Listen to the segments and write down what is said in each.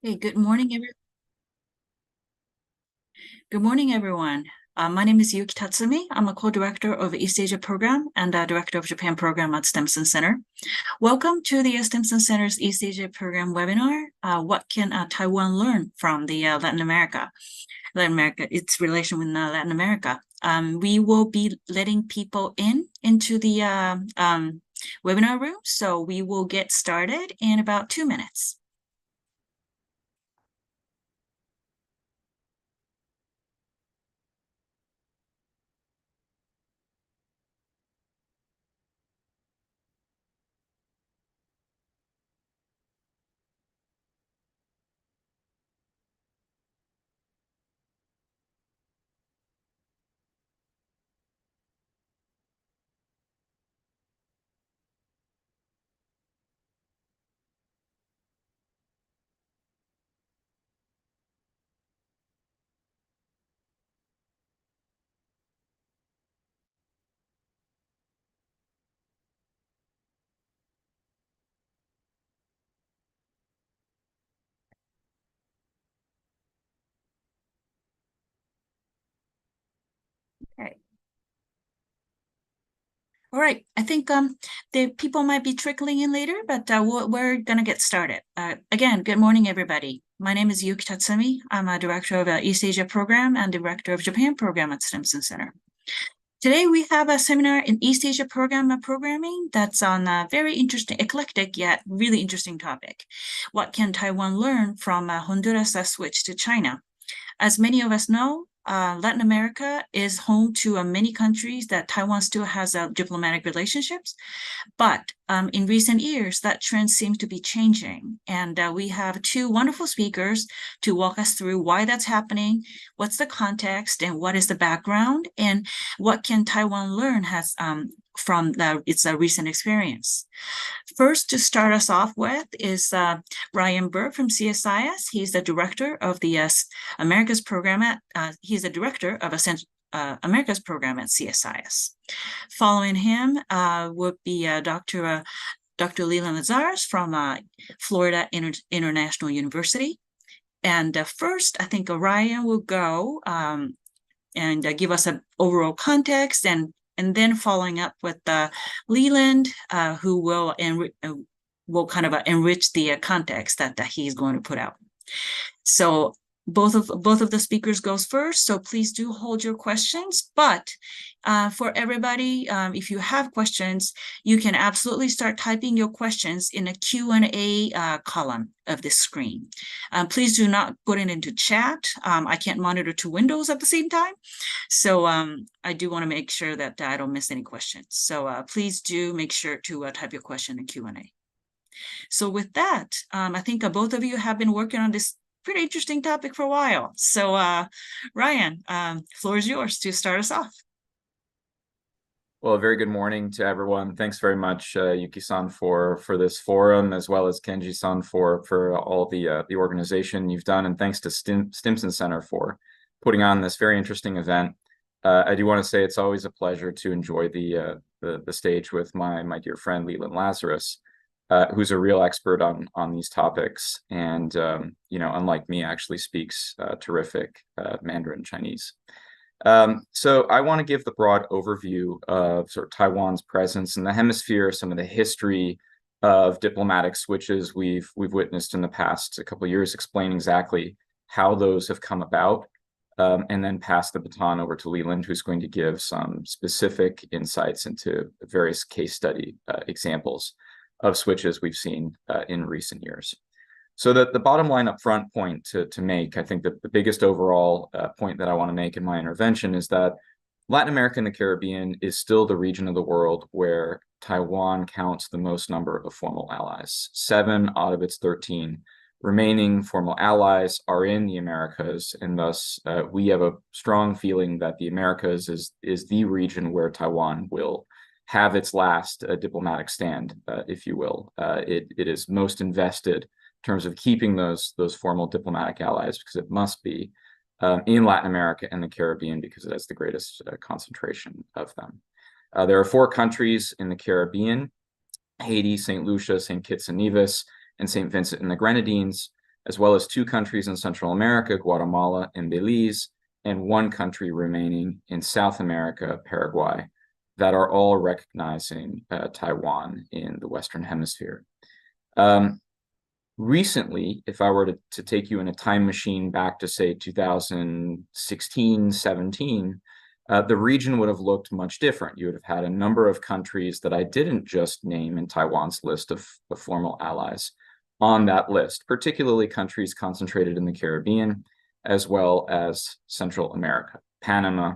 Hey, good morning, everyone. My name is Yuki Tatsumi. I'm a co-director of East Asia Program and director of Japan Program at Stimson Center. Welcome to the Stimson Center's East Asia Program webinar. What can Taiwan learn from the Latin America, its relation with Latin America? We will be letting people into the webinar room, so we will get started in about 2 minutes. Okay. All right, I think the people might be trickling in later, but we're going to get started. Again, good morning, everybody. My name is Yuki Tatsumi. I'm a director of East Asia Program and director of Japan Program at Stimson Center. Today, we have a seminar in East Asia programming that's on a very interesting, eclectic, yet really interesting topic. What can Taiwan learn from Honduras' switch to China? As many of us know, Latin America is home to many countries that Taiwan still has diplomatic relationships. But in recent years, that trend seems to be changing. And we have two wonderful speakers to walk us through why that's happening, what's the context, and what is the background, and what can Taiwan learn from its recent experience. First, to start us off with is Ryan Burke from CSIS. He's the director of the Americas program he's the director of Americas program at CSIS. Following him would be Dr. Leland Lazarus from Florida International University. And first, I think Ryan will go and give us an overall context, and then following up with Leland, who will kind of enrich the context that he's going to put out. So both of the speakers goes first, so please do hold your questions. But for everybody, if you have questions, you can absolutely start typing your questions in a Q&A column of this screen. Please do not put it into chat. I can't monitor two windows at the same time. So I do want to make sure that I don't miss any questions. So please do make sure to type your question in Q&A. So with that, I think both of you have been working on this pretty interesting topic for a while. So Ryan, floor is yours to start us off. Well, a very good morning to everyone. Thanks very much, Yuki-san, for this forum, as well as Kenji-san for all the organization you've done, and thanks to Stimson Center for putting on this very interesting event. I do want to say it's always a pleasure to enjoy the stage with my dear friend Leland Lazarus, who's a real expert on these topics, and unlike me, actually speaks terrific Mandarin Chinese. So I want to give the broad overview of sort of Taiwan's presence in the hemisphere, some of the history of diplomatic switches we've witnessed in the past couple of years, explain exactly how those have come about, and then pass the baton over to Leland, who's going to give some specific insights into various case study examples of switches we've seen in recent years. So the bottom line up front point to make, I think that the biggest overall point that I want to make in my intervention is that Latin America and the Caribbean is still the region of the world where Taiwan counts the most number of formal allies. 7 out of its 13 remaining formal allies are in the Americas, and thus we have a strong feeling that the Americas is the region where Taiwan will have its last diplomatic stand, if you will. It is most invested terms of keeping those formal diplomatic allies, because it must be in Latin America and the Caribbean, because it has the greatest concentration of them. There are 4 countries in the Caribbean: Haiti, St. Lucia, St. Kitts and Nevis, and St. Vincent and the Grenadines. as well as 2 countries in Central America, Guatemala and Belize, and 1 country remaining in South America, Paraguay, that are all recognizing Taiwan in the Western Hemisphere. Recently, if I were to take you in a time machine back to, say, 2016, 17, the region would have looked much different. You would have had a number of countries that I didn't just name in Taiwan's list of formal allies on that list, particularly countries concentrated in the Caribbean, as well as Central America, Panama,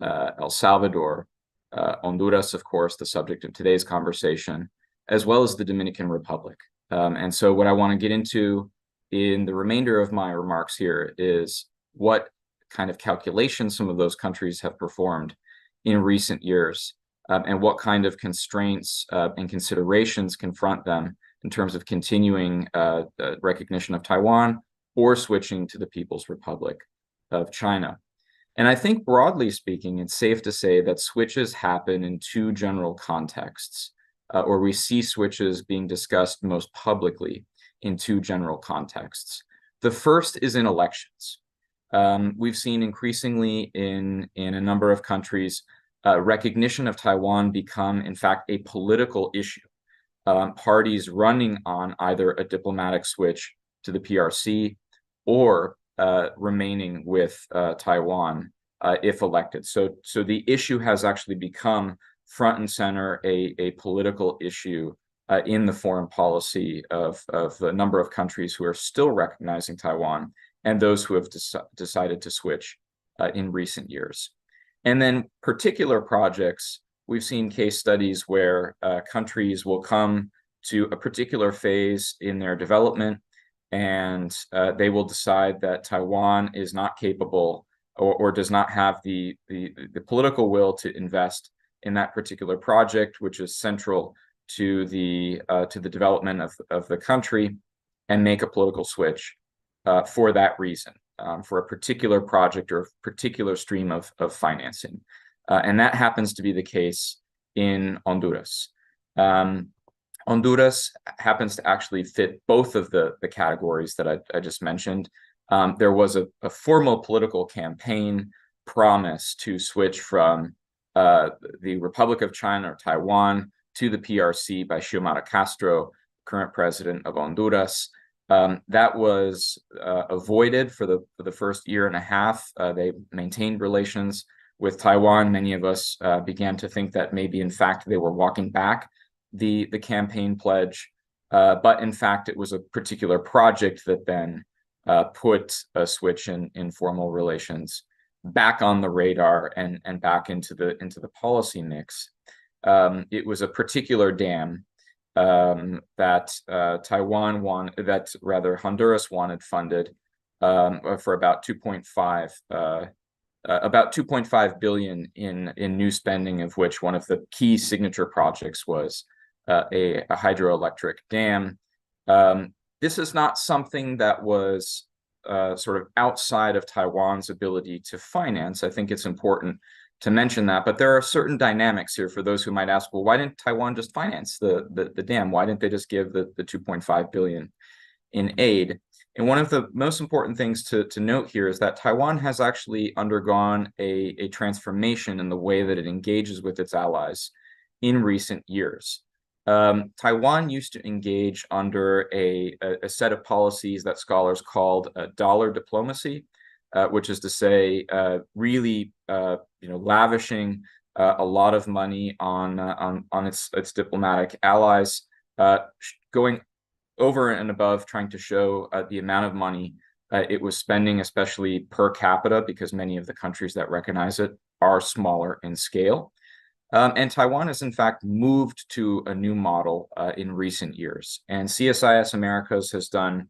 El Salvador, Honduras, of course, the subject of today's conversation, as well as the Dominican Republic. And so what I want to get into in the remainder of my remarks here is what kind of calculations some of those countries have performed in recent years, and what kind of constraints and considerations confront them in terms of continuing recognition of Taiwan or switching to the People's Republic of China. And I think broadly speaking, it's safe to say that switches happen in 2 general contexts, or we see switches being discussed most publicly in 2 general contexts. The first is in elections. We've seen increasingly in a number of countries, recognition of Taiwan become, in fact, a political issue. Parties running on either a diplomatic switch to the PRC or remaining with Taiwan if elected. So the issue has actually become front and center a political issue in the foreign policy of a number of countries who are still recognizing Taiwan and those who have decided to switch in recent years. And then particular projects, we've seen case studies where countries will come to a particular phase in their development and they will decide that Taiwan is not capable or does not have the political will to invest in that particular project, which is central to the development of the country, and make a political switch for that reason, for a particular project or a particular stream of financing. And that happens to be the case in Honduras. Honduras happens to actually fit both of the categories that I just mentioned. There was a formal political campaign promise to switch from the Republic of China or Taiwan to the PRC by Xiomara Castro, current president of Honduras. That was avoided for the first year and a half. They maintained relations with Taiwan. Many of us began to think that maybe, in fact, they were walking back the campaign pledge. But in fact, it was a particular project that then put a switch in formal relations back on the radar and back into the policy mix. It was a particular dam that Honduras wanted funded for about 2.5 billion in new spending, of which one of the key signature projects was a hydroelectric dam. This is not something that was sort of outside of Taiwan's ability to finance. I think it's important to mention that, but there are certain dynamics here for those who might ask, well, why didn't Taiwan just finance the dam? Why didn't they just give the 2.5 billion in aid? And one of the most important things to note here is that Taiwan has actually undergone a transformation in the way that it engages with its allies in recent years. Taiwan used to engage under a set of policies that scholars called dollar diplomacy, which is to say, really, lavishing a lot of money on its diplomatic allies, going over and above trying to show the amount of money it was spending, especially per capita, because many of the countries that recognize it are smaller in scale. And Taiwan has, in fact, moved to a new model in recent years. And CSIS Americas has done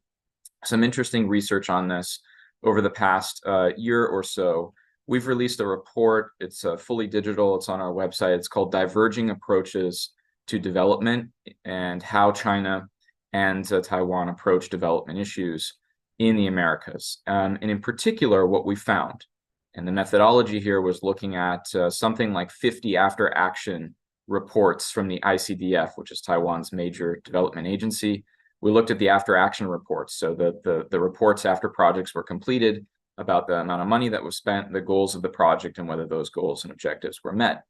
some interesting research on this over the past year or so. We've released a report. It's fully digital. It's on our website. It's called Diverging Approaches to Development and How China and Taiwan Approach Development Issues in the Americas. And in particular, what we found, and the methodology here was looking at something like 50 after-action reports from the ICDF, which is Taiwan's major development agency, We looked at the after action reports, so the reports after projects were completed about the amount of money that was spent, the goals of the project, and whether those goals and objectives were met.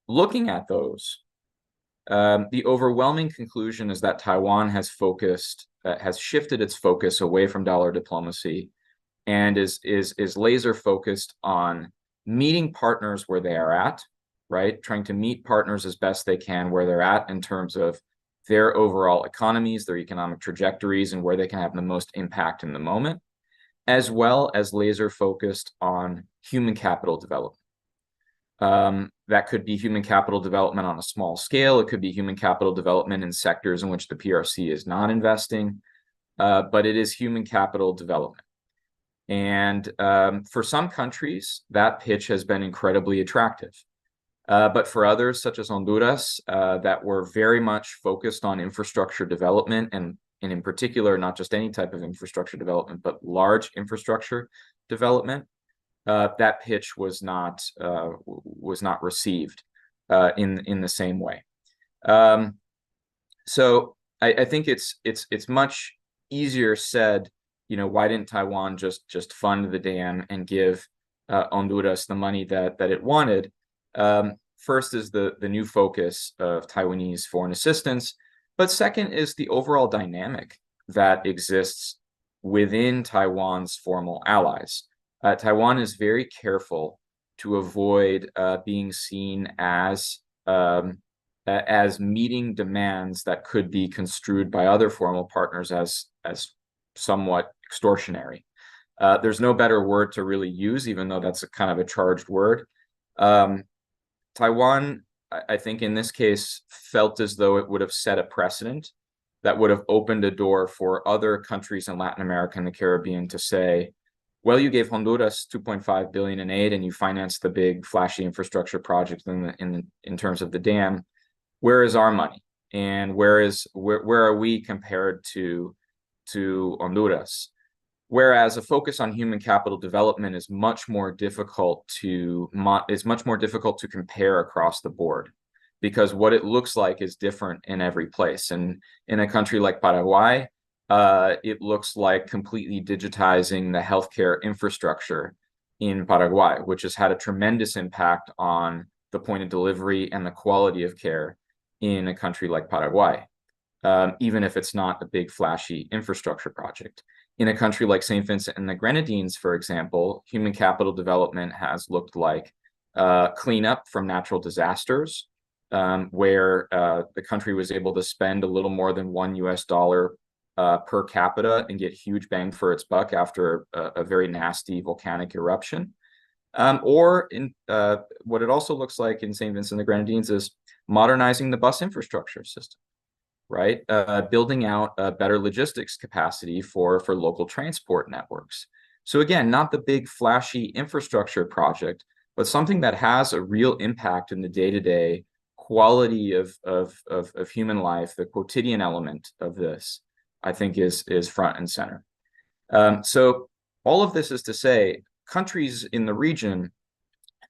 Looking at those, the overwhelming conclusion is that Taiwan has shifted its focus away from dollar diplomacy and is laser focused on meeting partners where they are at, right? Trying to meet partners as best they can where they're at in terms of their overall economies, their economic trajectories, and where they can have the most impact in the moment, as well as laser focused on human capital development. That could be human capital development on a small scale. It could be human capital development in sectors in which the PRC is not investing, but it is human capital development. And for some countries, that pitch has been incredibly attractive. But for others, such as Honduras, that were very much focused on infrastructure development, and in particular, not just any type of infrastructure development, but large infrastructure development, that pitch was not received in the same way. So I think it's much easier said. Why didn't Taiwan just fund the dam and give Honduras the money that it wanted? First is the new focus of Taiwanese foreign assistance, but second is the overall dynamic that exists within Taiwan's formal allies. Taiwan is very careful to avoid being seen as meeting demands that could be construed by other formal partners as somewhat extortionary. There's no better word to really use, even though that's a kind of a charged word. Taiwan, I think in this case, felt as though it would have set a precedent that would have opened a door for other countries in Latin America and the Caribbean to say, well, you gave Honduras 2.5 billion in aid and you financed the big flashy infrastructure project in terms of the dam. Where is our money? And where are we compared to Honduras? Whereas a focus on human capital development is much more difficult to compare across the board, because what it looks like is different in every place. And in a country like Paraguay, it looks like completely digitizing the healthcare infrastructure in Paraguay, which has had a tremendous impact on the point of delivery and the quality of care in a country like Paraguay, even if it's not a big flashy infrastructure project. In a country like St. Vincent and the Grenadines, for example, human capital development has looked like cleanup from natural disasters, where the country was able to spend a little more than $1 per capita and get huge bang for its buck after a very nasty volcanic eruption. Or in what it also looks like in St. Vincent and the Grenadines is modernizing the bus infrastructure system, right? Building out a better logistics capacity for local transport networks. So again, not the big flashy infrastructure project, but something that has a real impact in the day-to-day quality of human life. The quotidian element of this, I think, is front and center. So all of this is to say, countries in the region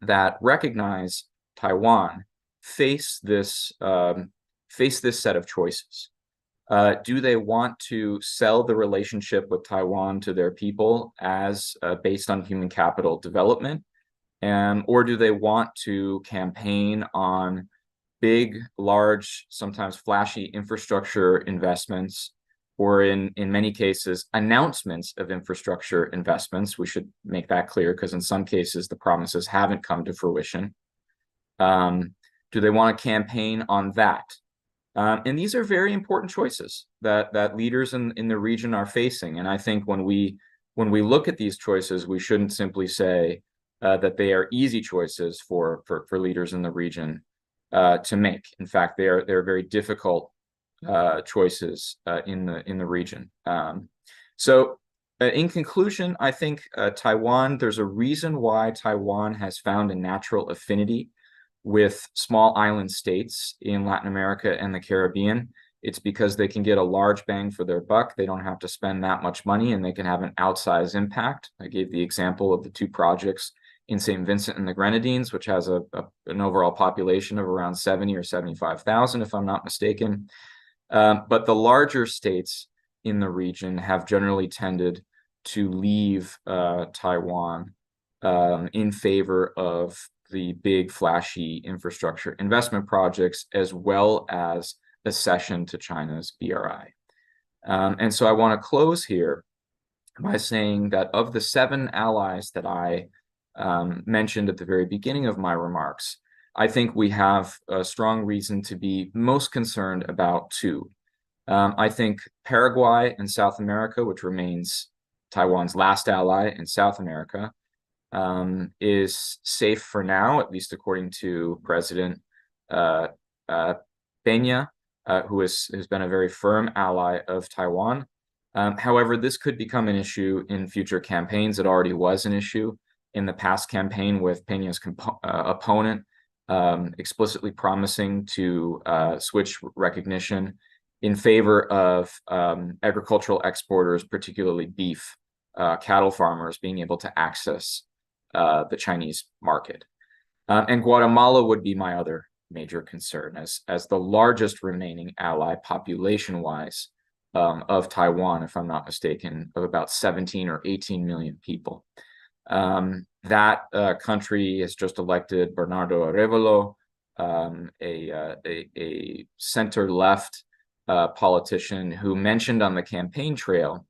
that recognize Taiwan face this set of choices. Do they want to sell the relationship with Taiwan to their people as based on human capital development? Or do they want to campaign on big, large, sometimes flashy infrastructure investments, or in many cases, announcements of infrastructure investments? We should make that clear, because in some cases, the promises haven't come to fruition. Do they want to campaign on that? And these are very important choices that leaders in the region are facing. And I think when we look at these choices, we shouldn't simply say that they are easy choices for leaders in the region to make. In fact, they're very difficult choices in the region. So in conclusion, I think Taiwan, there's a reason why Taiwan has found a natural affinity with small island states in Latin America and the Caribbean. It's because they can get a large bang for their buck. They don't have to spend that much money, and they can have an outsized impact. I gave the example of the two projects in St. Vincent and the Grenadines, which has an overall population of around 70 or 75,000, if I'm not mistaken. But the larger states in the region have generally tended to leave Taiwan in favor of the big, flashy infrastructure investment projects, as well as accession to China's BRI. And so I want to close here by saying that of the 7 allies that I mentioned at the very beginning of my remarks, I think we have a strong reason to be most concerned about 2. I think Paraguay in South America, which remains Taiwan's last ally in South America, is safe for now, at least according to President Peña, who has been a very firm ally of Taiwan. However, this could become an issue in future campaigns. It already was an issue in the past campaign, with Peña's opponent explicitly promising to switch recognition in favor of agricultural exporters, particularly beef, cattle farmers, being able to access the Chinese market. And Guatemala would be my other major concern, as the largest remaining ally population-wise of Taiwan, if I'm not mistaken, of about 17 or 18 million people. That country has just elected Bernardo Arevalo, a center-left politician who mentioned on the campaign trail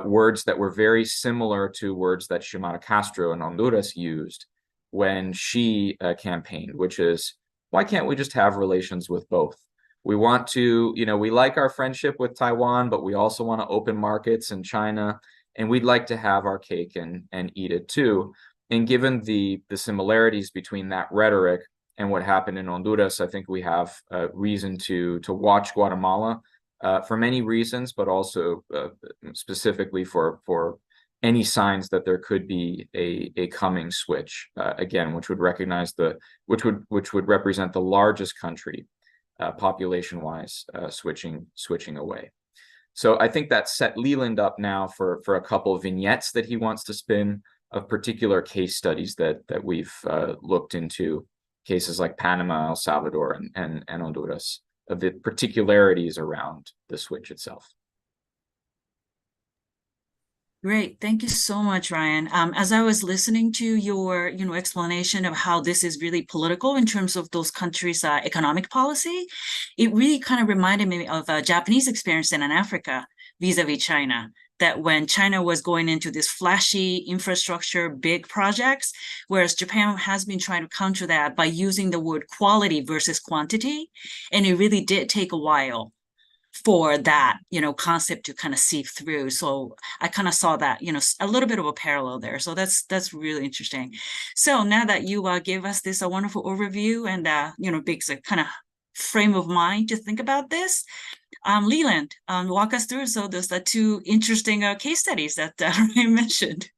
words that were very similar to words that Xiomara Castro in Honduras used when she campaigned, which is, why can't we just have relations with both? We want to, we like our friendship with Taiwan, but we also want to open markets in China, and we'd like to have our cake and eat it too. And given the similarities between that rhetoric and what happened in Honduras, I think we have reason to watch Guatemala for many reasons, but also specifically for any signs that there could be a coming switch again, which would represent the largest country population-wise switching away. So I think that set Leland up now for a couple of vignettes that he wants to spin of particular case studies that we've looked into, cases like Panama, El Salvador, and Honduras, of the particularities around the switch itself. Great. Thank you so much, Ryan. As I was listening to your, explanation of how this is really political in terms of those countries' economic policy, it really kind of reminded me of a Japanese experience in Africa vis-a-vis China. That when China was going into this flashy infrastructure, big projects, whereas Japan has been trying to counter that by using the word quality versus quantity. And it really did take a while for that, concept to kind of seep through. So I kind of saw that, a little bit of a parallel there. So that's really interesting. So now that you gave us this a wonderful overview and, big kind of frame of mind to think about this, Leland, walk us through. So there's the 2 interesting case studies that I mentioned.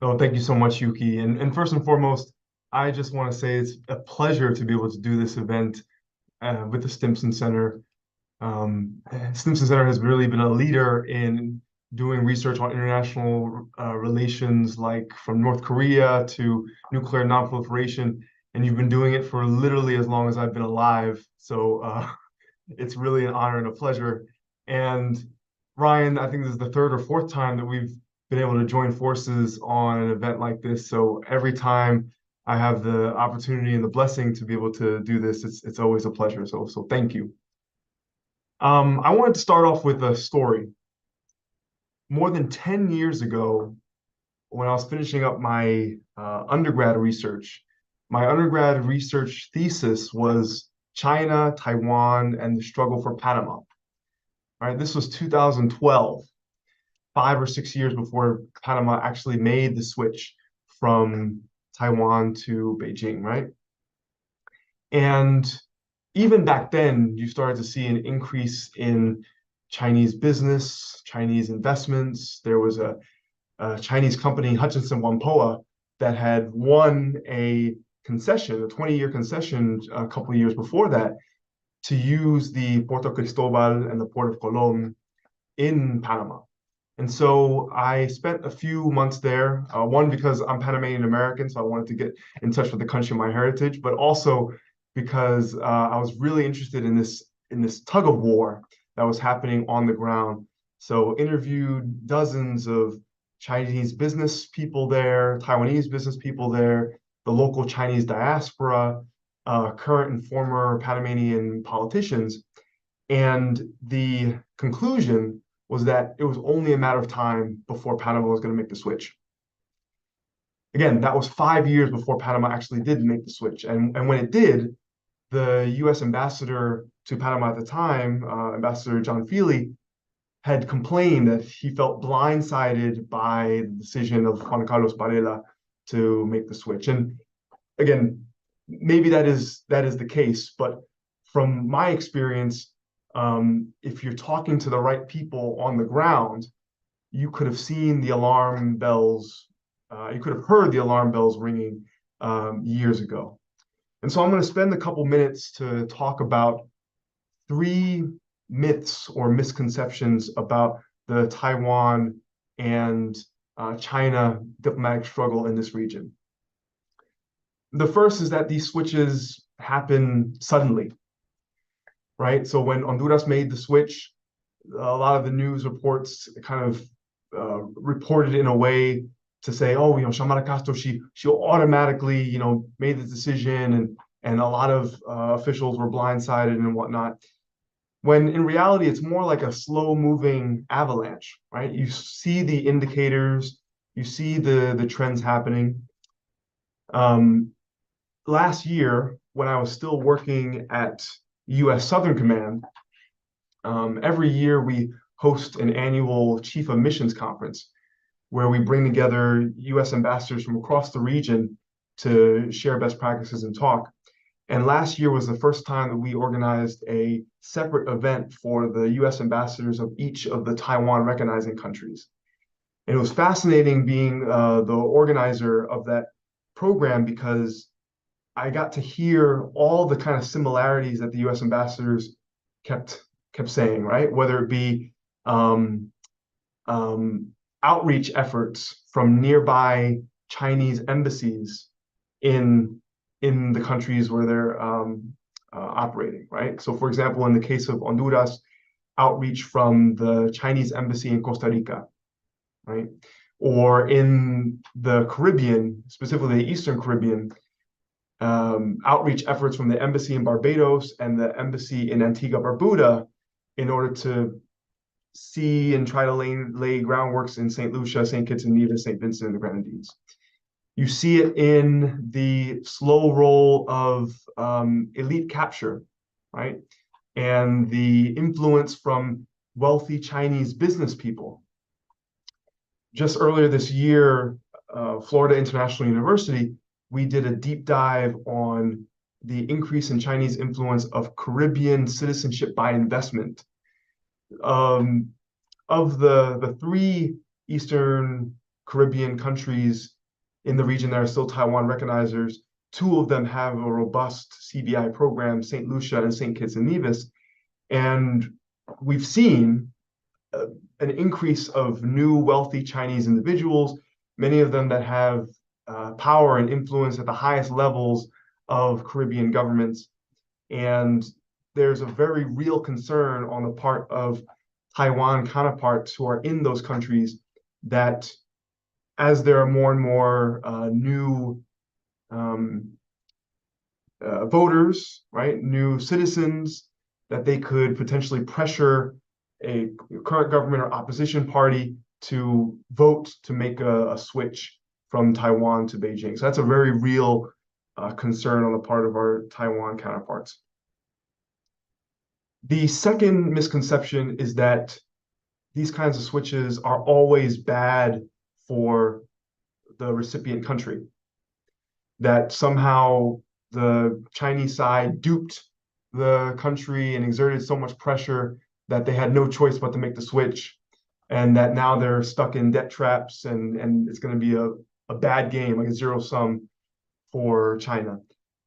Oh, thank you so much, Yuki. And first and foremost, I just want to say it's a pleasure to be able to do this event with the Stimson Center. Stimson Center has really been a leader in doing research on international relations, like from North Korea to nuclear nonproliferation. And you've been doing it for literally as long as I've been alive. So it's really an honor and a pleasure. And Ryan, I think this is the 3rd or 4th time that we've been able to join forces on an event like this. So every time I have the opportunity and the blessing to be able to do this, it's always a pleasure. So thank you. I wanted to start off with a story. More than 10 years ago, when I was finishing up my undergrad research, my undergrad research thesis was China, Taiwan, and the struggle for Panama. All right, this was 2012, 5 or 6 years before Panama actually made the switch from Taiwan to Beijing, right? And even back then, you started to see an increase in Chinese business, Chinese investments. There was a Chinese company, Hutchinson Whampoa, that had won a concession, a 20-year concession a couple of years before that, to use the Puerto Cristobal and the Port of Colón in Panama. And so I spent a few months there, one, because I'm Panamanian American, so I wanted to get in touch with the country of my heritage, but also because I was really interested in this this tug of war that was happening on the ground. So interviewed dozens of Chinese business people there, Taiwanese business people there, the local Chinese diaspora, current and former Panamanian politicians. And the conclusion was that it was only a matter of time before Panama was going to make the switch. Again, that was 5 years before Panama actually did make the switch. And when it did, the U.S. ambassador to Panama at the time, Ambassador John Feely, had complained that he felt blindsided by the decision of Juan Carlos Varela to make the switch. And again, maybe that is the case, but from my experience, if you're talking to the right people on the ground, you could have seen the alarm bells, you could have heard the alarm bells ringing years ago. And so I'm going to spend a couple minutes to talk about 3 myths or misconceptions about the Taiwan and China diplomatic struggle in this region. The first is that these switches happen suddenly, right? So when Honduras made the switch, a lot of the news reports kind of reported in a way to say, oh, Xiomara Castro, she automatically, made the decision, and a lot of officials were blindsided and whatnot. When in reality, it's more like a slow-moving avalanche, right? You see the indicators, you see the trends happening. Last year, when I was still working at U.S. Southern Command, every year we host an annual Chief of Missions Conference where we bring together U.S. ambassadors from across the region to share best practices and talk. And last year was the first time that we organized a separate event for the U.S. ambassadors of each of the Taiwan recognizing countries. And it was fascinating being the organizer of that program because I got to hear all the kind of similarities that the U.S. ambassadors kept saying, right? Whether it be outreach efforts from nearby Chinese embassies in the countries where they're operating, right? So, for example, in the case of Honduras, outreach from the Chinese embassy in Costa Rica, right? Or in the Caribbean, specifically the Eastern Caribbean, outreach efforts from the embassy in Barbados and the embassy in Antigua Barbuda in order to see and try to lay groundworks in St. Lucia, St. Kitts and Nevis, St. Vincent and the Grenadines. You see it in the slow roll of elite capture, right? And the influence from wealthy Chinese business people. Just earlier this year, Florida International University, we did a deep dive on the increase in Chinese influence of Caribbean citizenship by investment. Of the 3 Eastern Caribbean countries in the region that are still Taiwan recognizers, 2 of them have a robust CBI program, St. Lucia and St. Kitts and Nevis. And we've seen an increase of new wealthy Chinese individuals, many of them that have power and influence at the highest levels of Caribbean governments. And there's a very real concern on the part of Taiwan counterparts who are in those countries that as there are more and more new voters, right, new citizens, that they could potentially pressure a current government or opposition party to vote to make a switch from Taiwan to Beijing. So that's a very real concern on the part of our Taiwan counterparts. The second misconception is that these kinds of switches are always bad for the recipient country, that somehow the Chinese side duped the country and exerted so much pressure that they had no choice but to make the switch, and that now they're stuck in debt traps and it's going to be a bad game, like a zero sum for China.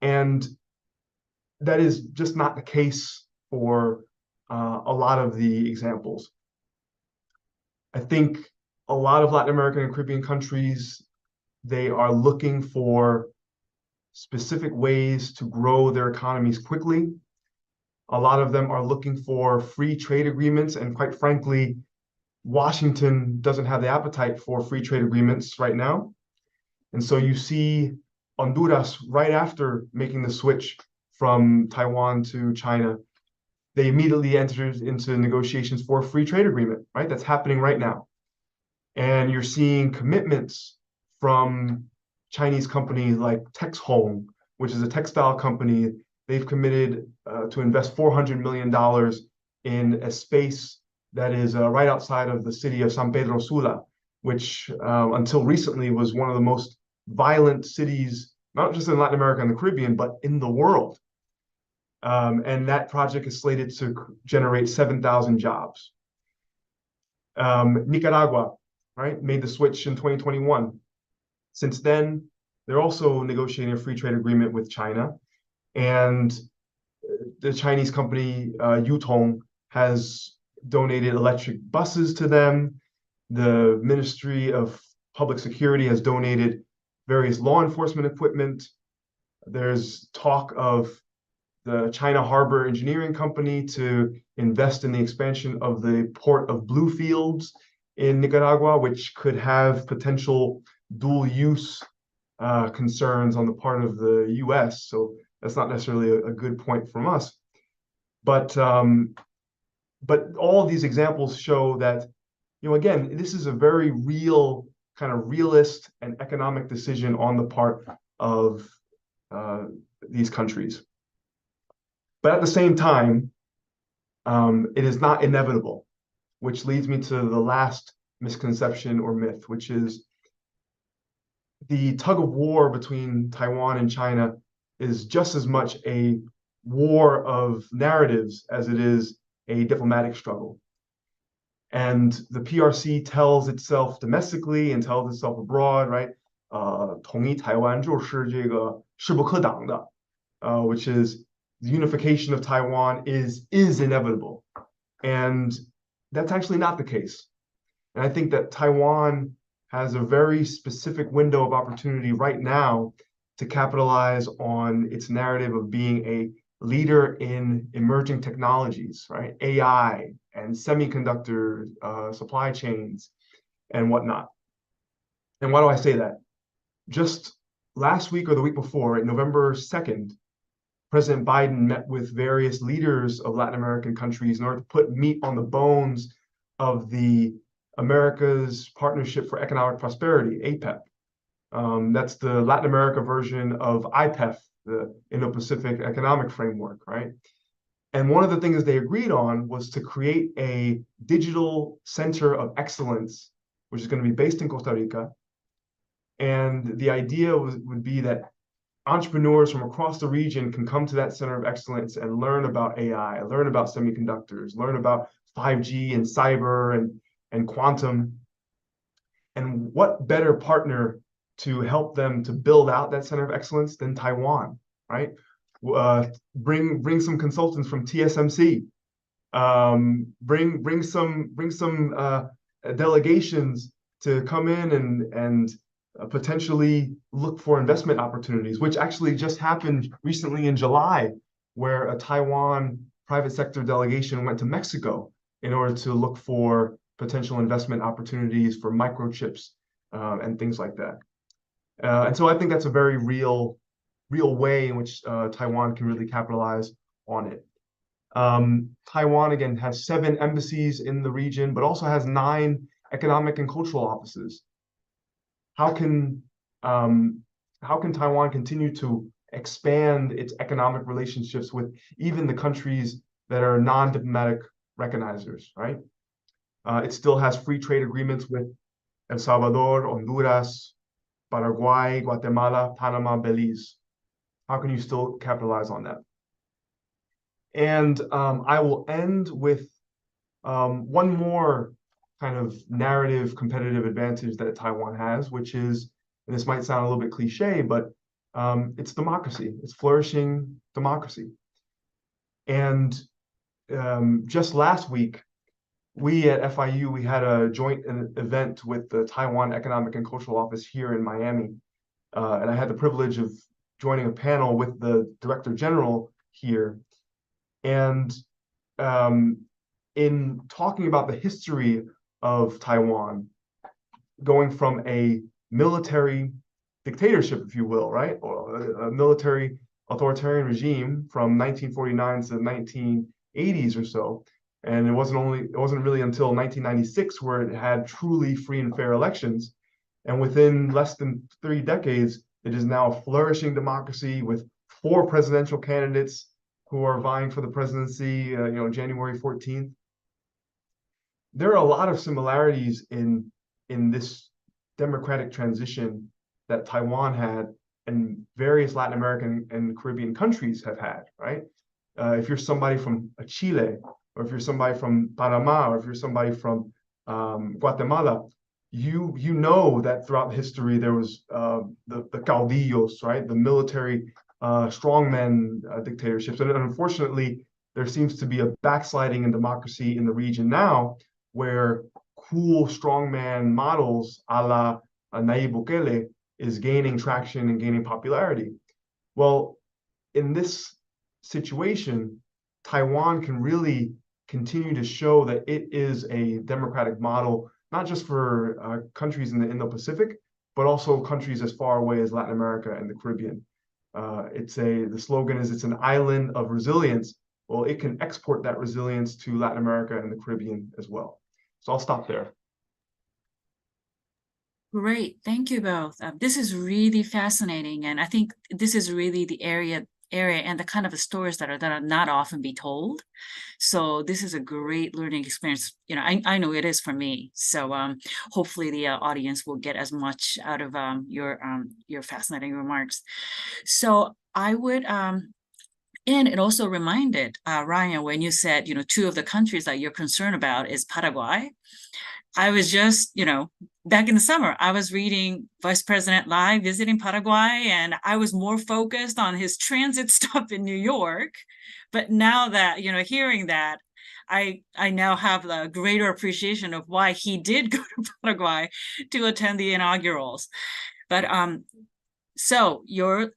And that is just not the case for a lot of the examples. I think a lot of Latin American and Caribbean countries, they are looking for specific ways to grow their economies quickly. A lot of them are looking for free trade agreements, and quite frankly, Washington doesn't have the appetite for free trade agreements right now. And so you see Honduras, right after making the switch from Taiwan to China, they immediately entered into negotiations for a free trade agreement, right? That's happening right now. And you're seeing commitments from Chinese companies like Texhong, which is a textile company. They've committed to invest $400 million in a space that is right outside of the city of San Pedro Sula, which until recently was one of the most violent cities, not just in Latin America and the Caribbean, but in the world. And that project is slated to generate 7,000 jobs. Nicaragua, right, made the switch in 2021. Since then, they're also negotiating a free trade agreement with China. And the Chinese company Yutong has donated electric buses to them. The Ministry of Public Security has donated various law enforcement equipment. There's talk of the China Harbor Engineering Company to invest in the expansion of the port of Bluefields in Nicaragua, which could have potential dual use concerns on the part of the US. So that's not necessarily a good point from us. But all of these examples show that, again, this is a very real, kind of realist and economic decision on the part of these countries. But at the same time, it is not inevitable, which leads me to the last misconception or myth, which is the tug of war between Taiwan and China is just as much a war of narratives as it is a diplomatic struggle. And the PRC tells itself domestically and tells itself abroad, right? 统一台湾就是这个势不可挡的, which is the unification of Taiwan is inevitable. And that's actually not the case. And I think that Taiwan has a very specific window of opportunity right now to capitalize on its narrative of being a leader in emerging technologies, right? AI and semiconductor supply chains and whatnot. And why do I say that? Just last week or the week before, November 2nd, President Biden met with various leaders of Latin American countries in order to put meat on the bones of the America's Partnership for Economic Prosperity, APEP. That's the Latin America version of IPEF, the Indo-Pacific Economic Framework, right? And one of the things they agreed on was to create a digital center of excellence, which is going to be based in Costa Rica. And the idea would be that entrepreneurs from across the region can come to that center of excellence and learn about AI, learn about semiconductors, learn about 5G and cyber and quantum. And what better partner to help them to build out that center of excellence than Taiwan, right? Bring some consultants from TSMC. Bring some delegations to come in and potentially look for investment opportunities, which actually just happened recently in July, where a Taiwan private sector delegation went to Mexico in order to look for potential investment opportunities for microchips and things like that. And so I think that's a very real way in which Taiwan can really capitalize on it. Taiwan, again, has 7 embassies in the region, but also has 9 economic and cultural offices. How can Taiwan continue to expand its economic relationships with even the countries that are non-diplomatic recognizers, right? It still has free trade agreements with El Salvador, Honduras, Paraguay, Guatemala, Panama, Belize. How can you still capitalize on that? And I will end with one more kind of narrative competitive advantage that Taiwan has, which is, and this might sound a little bit cliche, but it's democracy. It's flourishing democracy. And just last week, we at FIU, we had a joint event with the Taiwan Economic and Cultural Office here in Miami. And I had the privilege of joining a panel with the Director General here. And in talking about the history of Taiwan, going from a military dictatorship, if you will, right, or a military authoritarian regime from 1949 to the 1980s or so. And it wasn't really until 1996 where it had truly free and fair elections. And within less than 3 decades, it is now a flourishing democracy with 4 presidential candidates who are vying for the presidency, January 14th. There are a lot of similarities in this democratic transition that Taiwan had and various Latin American and Caribbean countries have had, right? If you're somebody from Chile, or if you're somebody from Panama, or if you're somebody from Guatemala, you know that throughout history there was the caudillos, right? The military strongmen dictatorships. And unfortunately, there seems to be a backsliding in democracy in the region now, where cool strongman models a la Nayib Bukele is gaining traction and gaining popularity. Well, in this situation, Taiwan can really continue to show that it is a democratic model, not just for countries in the Indo-Pacific, but also countries as far away as Latin America and the Caribbean. The slogan is, it's an island of resilience. Well, it can export that resilience to Latin America and the Caribbean as well. So I'll stop there. Great, thank you both. This is really fascinating, and I think this is really the area and the kind of the stories that are not often be told. So this is a great learning experience. I know it is for me. So hopefully the audience will get as much out of your fascinating remarks. So I would and it also reminded Ryan, when you said 2 of the countries that you're concerned about is Paraguay. I was just, back in the summer, I was reading Vice President Lai visiting Paraguay, and I was more focused on his transit stop in New York. But now that, hearing that, I now have a greater appreciation of why he did go to Paraguay to attend the inaugurals. But so your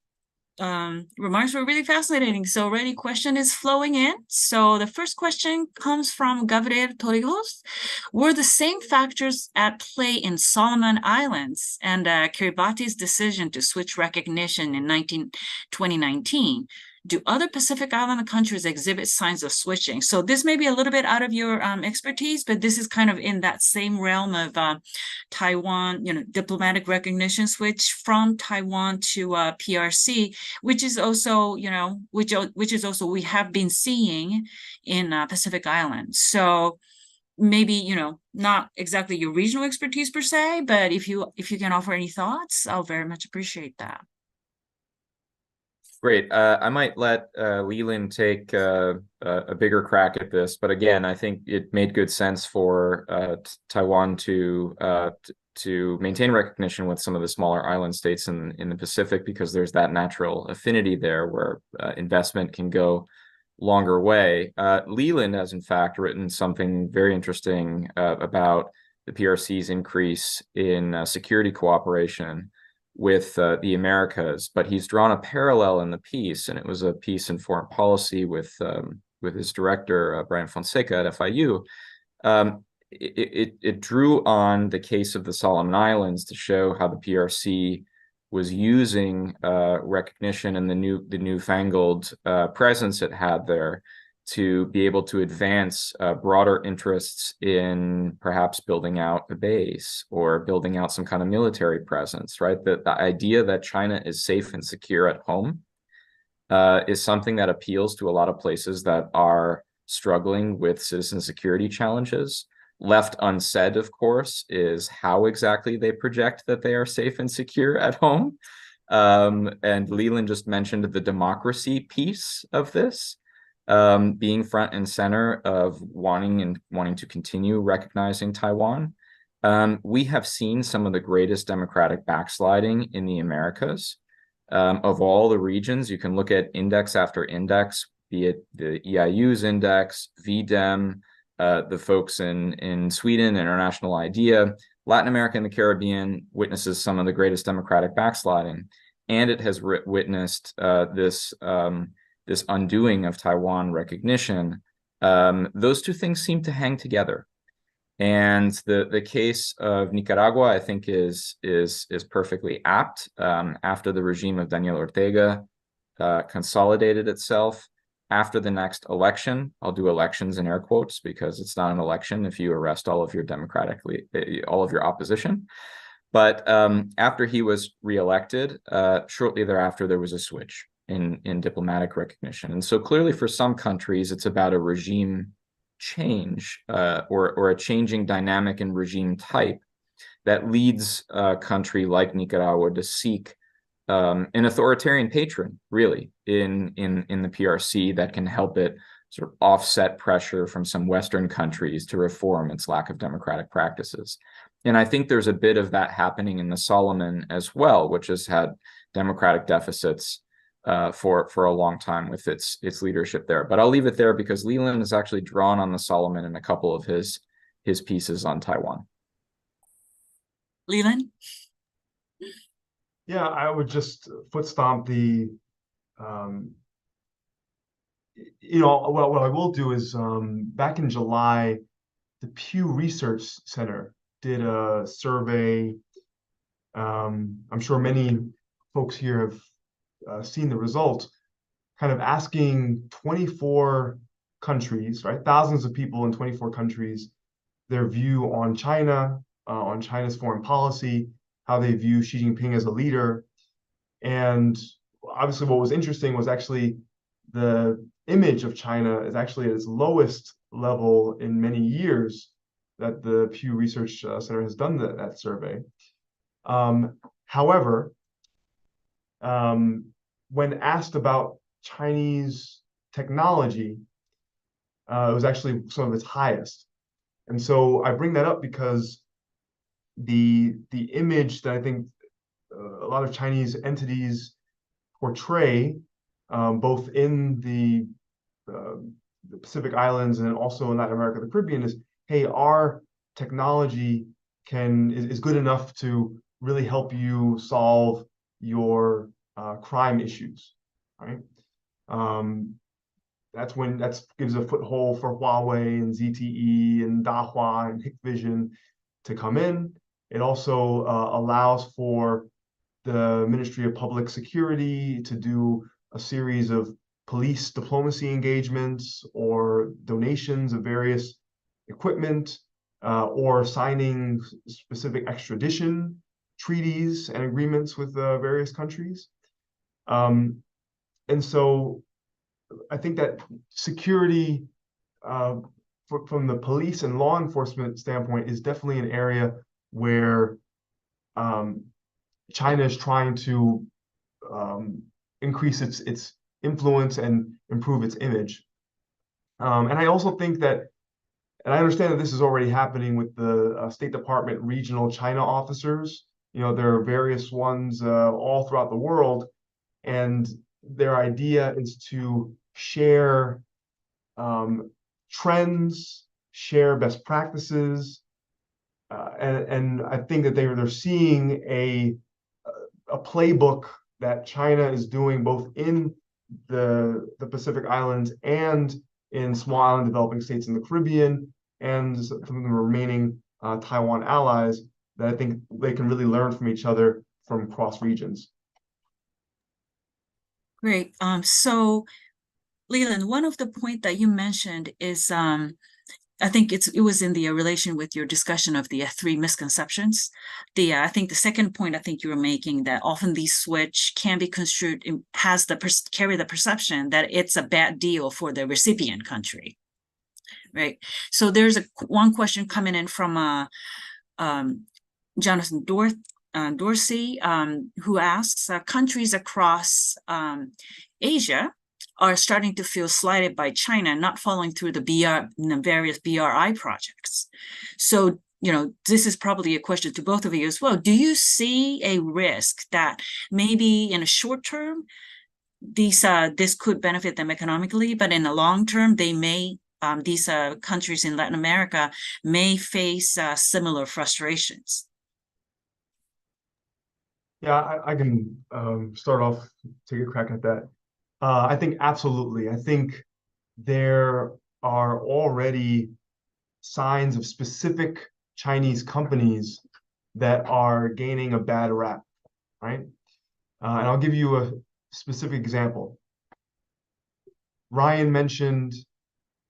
remarks were really fascinating. So already question is flowing in. So the first question comes from Gabriel Torrijos. Were the same factors at play in Solomon Islands and Kiribati's decision to switch recognition in 2019? Do other Pacific Island countries exhibit signs of switching? So this may be a little bit out of your expertise, but this is kind of in that same realm of Taiwan, diplomatic recognition switch from Taiwan to PRC, which is also, which is also we have been seeing in Pacific Islands. So maybe, not exactly your regional expertise per se, but if you can offer any thoughts, I'll very much appreciate that. Great. I might let Leland take a bigger crack at this, but again, I think it made good sense for Taiwan to maintain recognition with some of the smaller island states in the Pacific, because there's that natural affinity there where investment can go longer way. Leland has in fact written something very interesting about the PRC's increase in security cooperation with the Americas, but he's drawn a parallel in the piece, and it was a piece in foreign policy with his director, Brian Fonseca at FIU. It drew on the case of the Solomon Islands to show how the PRC was using recognition and the newfangled presence it had there to be able to advance broader interests in perhaps building out a base or building out some kind of military presence, right? The idea that China is safe and secure at home is something that appeals to a lot of places that are struggling with citizen security challenges. Left unsaid, of course, is how exactly they project that they are safe and secure at home. And Leland just mentioned the democracy piece of this. Being front and center of wanting to continue recognizing Taiwan. We have seen some of the greatest democratic backsliding in the Americas. Of all the regions, you can look at index after index, be it the EIU's index, VDEM, the folks in Sweden, International IDEA, Latin America and the Caribbean witnesses some of the greatest democratic backsliding. And it has witnessed this this undoing of Taiwan recognition, those two things seem to hang together. And the case of Nicaragua, I think, is perfectly apt. After the regime of Daniel Ortega consolidated itself, after the next election, I'll do elections in air quotes because it's not an election if you arrest all of your opposition. But after he was reelected, shortly thereafter, there was a switch in diplomatic recognition. And so clearly for some countries, it's about a regime change or a changing dynamic and regime type that leads a country like Nicaragua to seek an authoritarian patron, really, in the PRC that can help it sort of offset pressure from some Western countries to reform its lack of democratic practices. And I think there's a bit of that happening in the Solomon as well, which has had democratic deficits for a long time with its leadership there. But I'll leave it there because Leland has actually drawn on the Solomon in a couple of his pieces on Taiwan. Leland? Yeah, I would just foot stomp the, what I will do is back in July, the Pew Research Center did a survey. I'm sure many folks here have seen the results, kind of asking 24 countries, right? Thousands of people in 24 countries, their view on China, on China's foreign policy, how they view Xi Jinping as a leader. And obviously what was interesting was actually the image of China is actually at its lowest level in many years that the Pew Research Center has done that survey. However, when asked about Chinese technology, it was actually some of its highest. And so I bring that up because the image that I think a lot of Chinese entities portray, both in the Pacific Islands and also in Latin America, the Caribbean, is, hey, our technology is good enough to really help you solve your crime issues, right? That gives a foothold for Huawei and ZTE and Dahua and Hikvision to come in. It also allows for the Ministry of Public Security to do a series of police diplomacy engagements or donations of various equipment or signing specific extradition treaties and agreements with various countries. And so I think that security from the police and law enforcement standpoint is definitely an area where China is trying to increase its influence and improve its image. And I also think that, and I understand that this is already happening with the State Department regional China officers. There are various ones all throughout the world, and their idea is to share trends, share best practices, and I think that they're seeing a playbook that China is doing both in the Pacific Islands and in small island developing states in the Caribbean and some of the remaining Taiwan allies, that I think they can really learn from each other from cross regions. Great. So Leland, one of the points that you mentioned is I think it was in the relation with your discussion of the three misconceptions. I think the second point I think you were making, that often these switch can be construed, carry the perception that it's a bad deal for the recipient country, right? So there's one question coming in from Jonathan Dorsey, who asks, countries across Asia are starting to feel slighted by China not following through the various BRI projects. So, this is probably a question to both of you as well. Do you see a risk that maybe in a short term, this could benefit them economically, but in the long term, they may these countries in Latin America may face similar frustrations? Yeah, I can start off, take a crack at that. I think absolutely. I think there are already signs of specific Chinese companies that are gaining a bad rap, right? And I'll give you a specific example. Ryan mentioned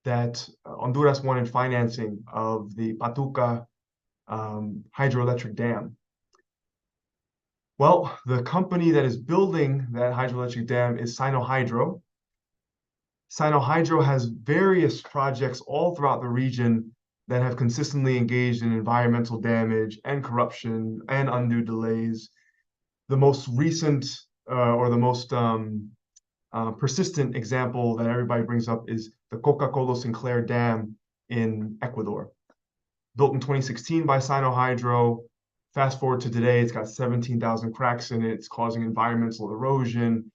that Honduras wanted financing of the Patuca hydroelectric dam. Well, the company that is building that hydroelectric dam is Sinohydro. Sinohydro has various projects all throughout the region that have consistently engaged in environmental damage and corruption and undue delays. The most recent or the most persistent example that everybody brings up is the Coca-Cola Sinclair Dam in Ecuador. Built in 2016 by Sinohydro. Fast forward to today, it's got 17,000 cracks in it. It's causing environmental erosion.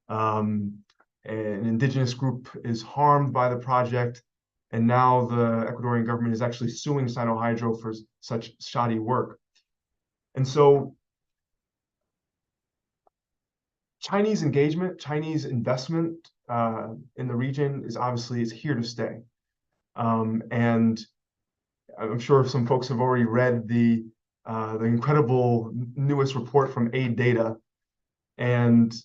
An indigenous group is harmed by the project. And now the Ecuadorian government is actually suing Sinohydro for such shoddy work. And so Chinese engagement, Chinese investment in the region is here to stay. And I'm sure some folks have already read the incredible newest report from Aid Data, and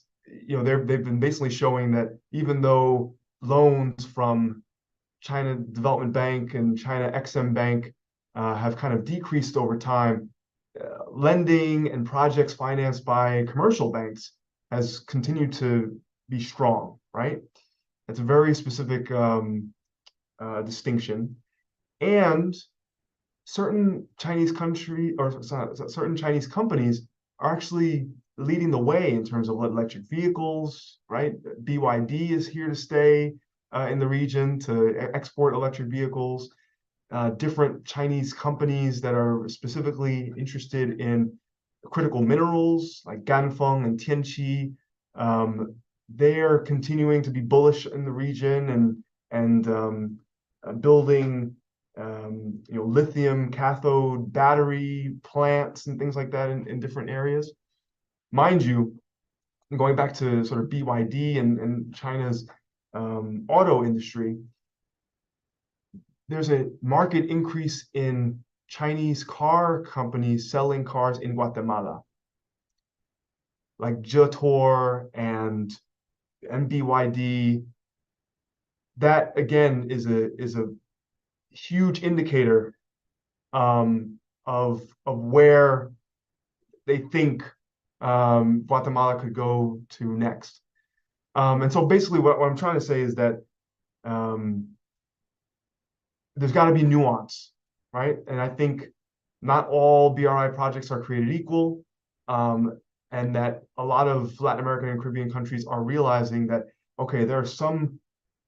they've been basically showing that even though loans from China Development Bank and China Exim Bank have kind of decreased over time, lending and projects financed by commercial banks has continued to be strong, right? That's a very specific distinction. And certain Chinese certain Chinese companies are actually leading the way in terms of electric vehicles, right? BYD is here to stay in the region to export electric vehicles. Different Chinese companies that are specifically interested in critical minerals like Ganfeng and Tianqi, they are continuing to be bullish in the region and building lithium cathode battery plants and things like that in different areas. Mind you, going back to sort of BYD and China's auto industry, there's a market increase in Chinese car companies selling cars in Guatemala, like Jetor and BYD. That again is a huge indicator of where they think Guatemala could go to next. And so basically what I'm trying to say is that there's got to be nuance, right? And I think not all BRI projects are created equal, and that a lot of Latin American and Caribbean countries are realizing that, okay, there are some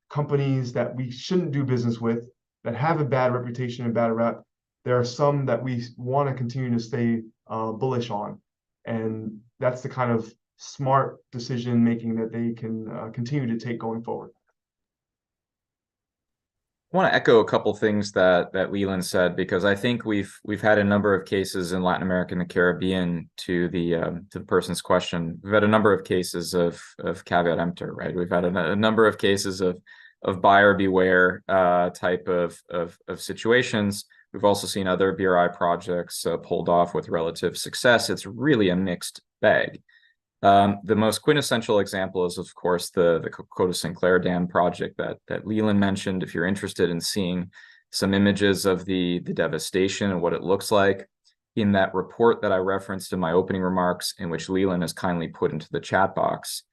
companies that we shouldn't do business with that have a bad reputation and bad rep. There are some that we want to continue to stay bullish on. And that's the kind of smart decision making that they can continue to take going forward. I want to echo a couple things that Leland said, because I think we've had a number of cases in Latin America and the Caribbean to the person's question. We've had a number of cases of caveat emptor, right? We've had a number of cases of buyer beware type of situations. We've also seen other BRI projects pulled off with relative success. It's really a mixed bag. The most quintessential example is, of course, the Coca-Cola Sinclair Dam project that Leland mentioned. If you're interested in seeing some images of the devastation and what it looks like, in that report that I referenced in my opening remarks, in which Leland has kindly put into the chat box,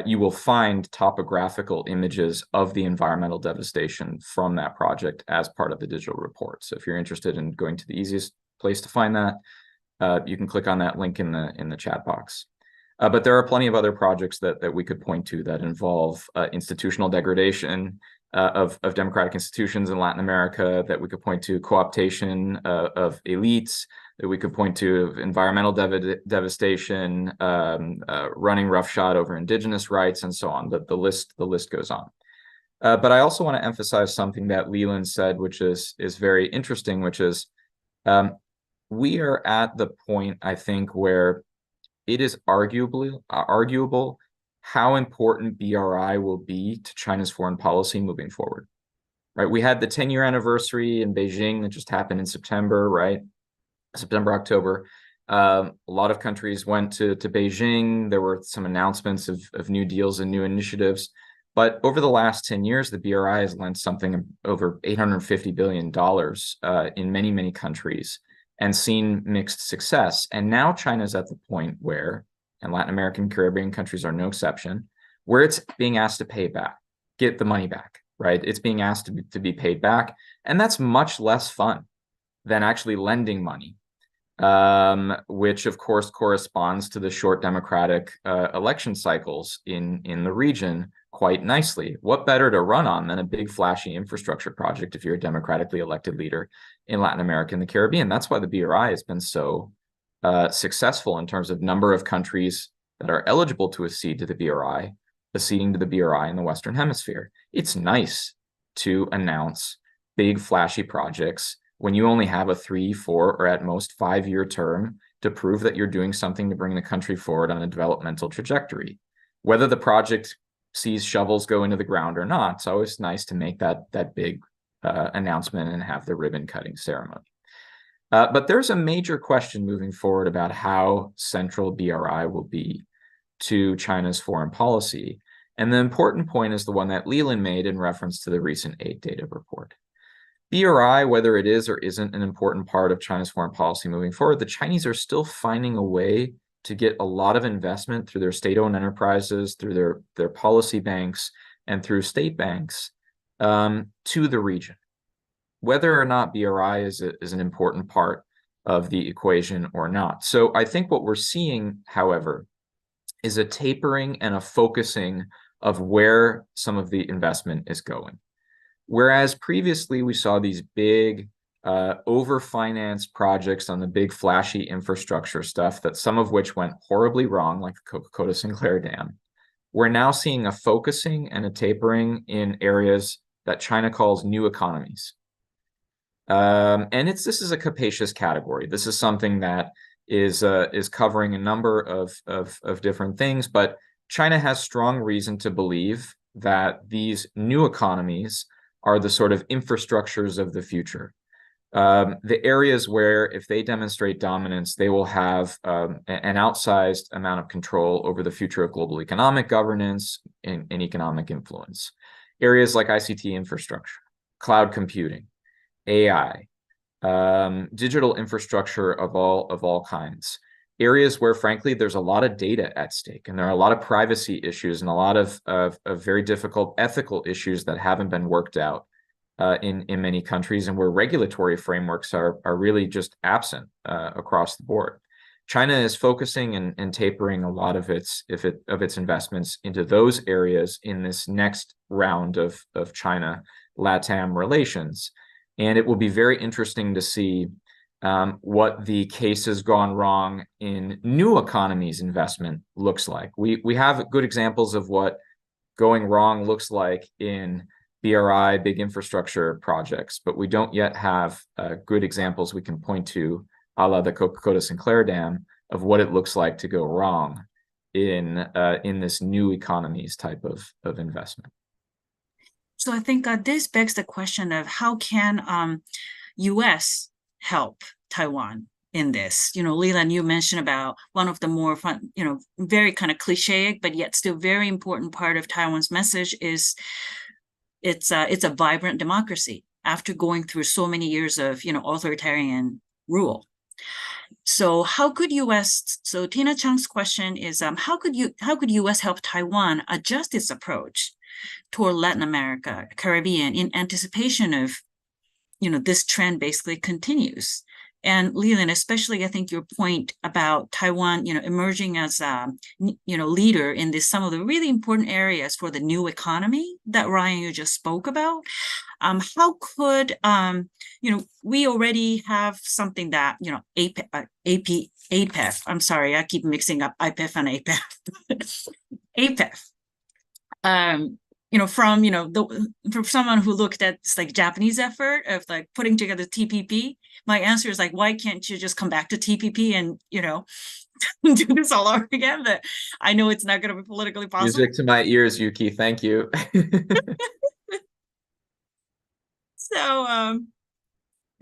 you will find topographical images of the environmental devastation from that project as part of the digital report. So if you're interested in going to the easiest place to find that, you can click on that link in the chat box. But there are plenty of other projects that we could point to that involve institutional degradation of democratic institutions in Latin America, that we could point to co-optation of elites, that we could point to environmental devastation, running roughshod over indigenous rights, and so on. The list goes on. But I also want to emphasize something that Leland said, which is very interesting, which is we are at the point, I think, where it is arguable how important BRI will be to China's foreign policy moving forward. Right, we had the 10-year anniversary in Beijing that just happened in September, right? September, October. A lot of countries went to Beijing. There were some announcements of new deals and new initiatives. But over the last 10 years, the BRI has lent something over $850 billion in many, many countries and seen mixed success. And now China's at the point where, and Latin American, Caribbean countries are no exception, where it's being asked to pay back, get the money back, right? It's being asked to be paid back. And that's much less fun than actually lending money, which of course corresponds to the short democratic election cycles in the region quite nicely. What better to run on than a big flashy infrastructure project if you're a democratically elected leader in Latin America and the Caribbean? That's why the BRI has been so successful in terms of number of countries that are eligible to accede to the BRI, acceding to the BRI in the Western Hemisphere. It's nice to announce big flashy projects when you only have a 3, 4, or at most 5-year term to prove that you're doing something to bring the country forward on a developmental trajectory. Whether the project sees shovels go into the ground or not, it's always nice to make that big announcement and have the ribbon cutting ceremony. But there's a major question moving forward about how central BRI will be to China's foreign policy. And the important point is the one that Leland made in reference to the recent aid data report. BRI, whether it is or isn't an important part of China's foreign policy moving forward, the Chinese are still finding a way to get a lot of investment through their state-owned enterprises, through their policy banks, and through state banks to the region. Whether or not BRI is an important part of the equation or not. So I think what we're seeing, however, is a tapering and a focusing of where some of the investment is going. Whereas previously we saw these big over-financed projects on the big flashy infrastructure stuff, that some of which went horribly wrong, like the Coca-Cola-Sinclair Dam, we're now seeing a focusing and a tapering in areas that China calls new economies. And this is a capacious category. This is something that is covering a number of different things, but China has strong reason to believe that these new economies are the sort of infrastructures of the future. The areas where, if they demonstrate dominance, they will have an outsized amount of control over the future of global economic governance and economic influence. Areas like ICT infrastructure, cloud computing, AI, digital infrastructure of all kinds. Areas where, frankly, there's a lot of data at stake, and there are a lot of privacy issues and a lot of very difficult ethical issues that haven't been worked out in many countries, and where regulatory frameworks are really just absent across the board. China is focusing and tapering a lot of its investments into those areas in this next round of China-LATAM relations, and it will be very interesting to see what the case has gone wrong in new economies investment looks like. We have good examples of what going wrong looks like in BRI, big infrastructure projects, but we don't yet have good examples we can point to, a la the Coca-Cola-Sinclair Dam, of what it looks like to go wrong in this new economies type of investment. So I think this begs the question of how can U.S. help Taiwan in this? Leland, you mentioned about one of the more fun, very kind of cliche, but yet still very important part of Taiwan's message is it's a vibrant democracy after going through so many years of authoritarian rule. So how could U.S. So Tina Chang's question is how could U.S. help Taiwan adjust its approach toward Latin America, Caribbean, in anticipation of this trend basically continues? And Leland, especially I think your point about Taiwan, emerging as a leader in some of the really important areas for the new economy that Ryan, you just spoke about. How could we already have something that APEF. I'm sorry, I keep mixing up IPEF and APEF. APEF. From someone who looked at this Japanese effort of putting together TPP, my answer is why can't you just come back to TPP and do this all over again, but I know it's not going to be politically possible. Music to my ears, Yuki. Thank you.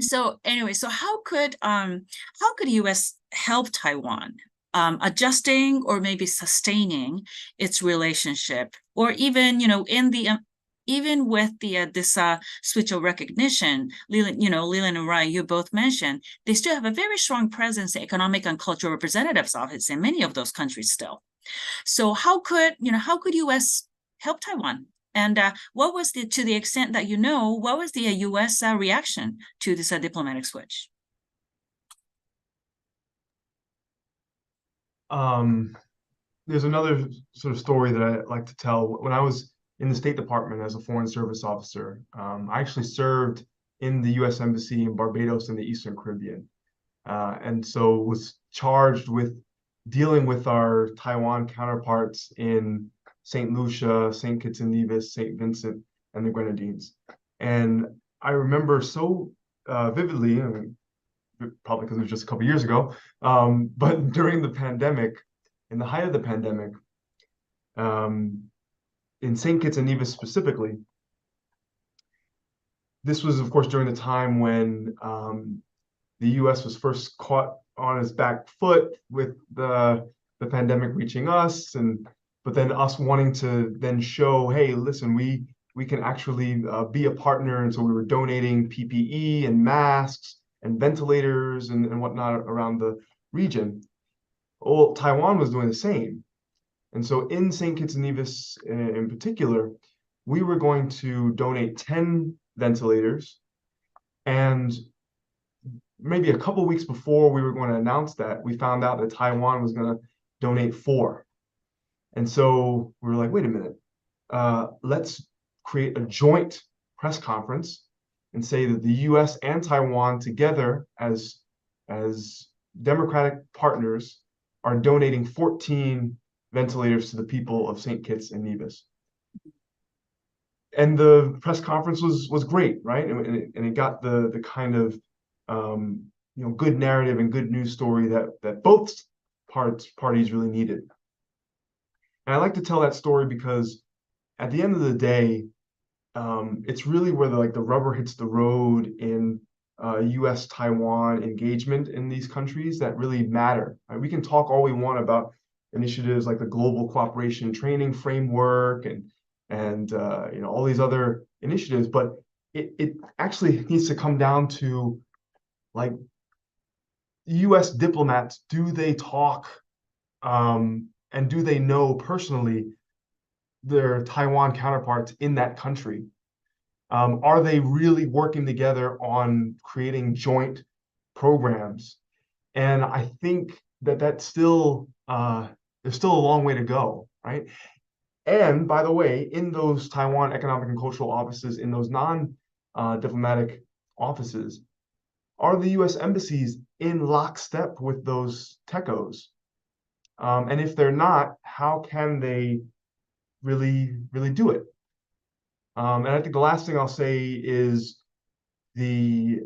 So anyway, so how could US help Taiwan adjusting or maybe sustaining its relationship, or even in the even with the this switch of recognition, Leland and Rai, you both mentioned, they still have a very strong presence in economic and cultural representatives' office in many of those countries still. So how could US help Taiwan? And what was to the extent that what was the US reaction to this diplomatic switch? There's another sort of story that I like to tell. When I was in the State Department as a Foreign Service officer, I actually served in the US Embassy in Barbados in the Eastern Caribbean. And so was charged with dealing with our Taiwan counterparts in St. Lucia, St. Kitts and Nevis, St. Vincent, and the Grenadines. And I remember so vividly, I mean, probably because it was just a couple years ago, but during the pandemic, in the height of the pandemic, in St. Kitts and Nevis specifically, this was, of course, during the time when the U.S. was first caught on its back foot with the pandemic reaching us, but then us wanting to then show, hey, listen, we can actually be a partner, and so we were donating PPE and masks and ventilators and whatnot around the region. Well, Taiwan was doing the same, and so in St. Kitts and Nevis in particular, we were going to donate 10 ventilators, and maybe a couple weeks before we were going to announce that, we found out that Taiwan was going to donate 4. And so we were like, wait a minute, let's create a joint press conference and say that the US and Taiwan together as democratic partners are donating 14 ventilators to the people of St. Kitts and Nevis. And the press conference was great, right? And it got the kind of good narrative and good news story that both parties really needed. And I like to tell that story because at the end of the day, it's really where the rubber hits the road in US-Taiwan engagement in these countries that really matter. We can talk all we want about initiatives like the Global Cooperation Training Framework and all these other initiatives, but it actually needs to come down to, like, US diplomats, do they talk and do they know personally their Taiwan counterparts in that country? Are they really working together on creating joint programs? And I think that's still there's still a long way to go, right? And by the way, in those Taiwan economic and cultural offices, in those non-diplomatic offices, are the US embassies in lockstep with those TECOs? And if they're not, how can they really do it? And I think the last thing I'll say is the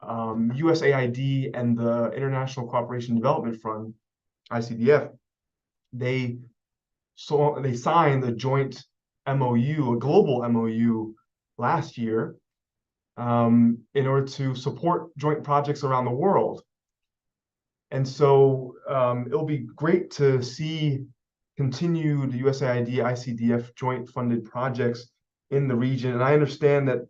USAID and the International Cooperation Development Fund, ICDF, they signed a joint MOU, a global MOU last year in order to support joint projects around the world. And so it'll be great to see continued USAID, ICDF joint funded projects in the region. And I understand that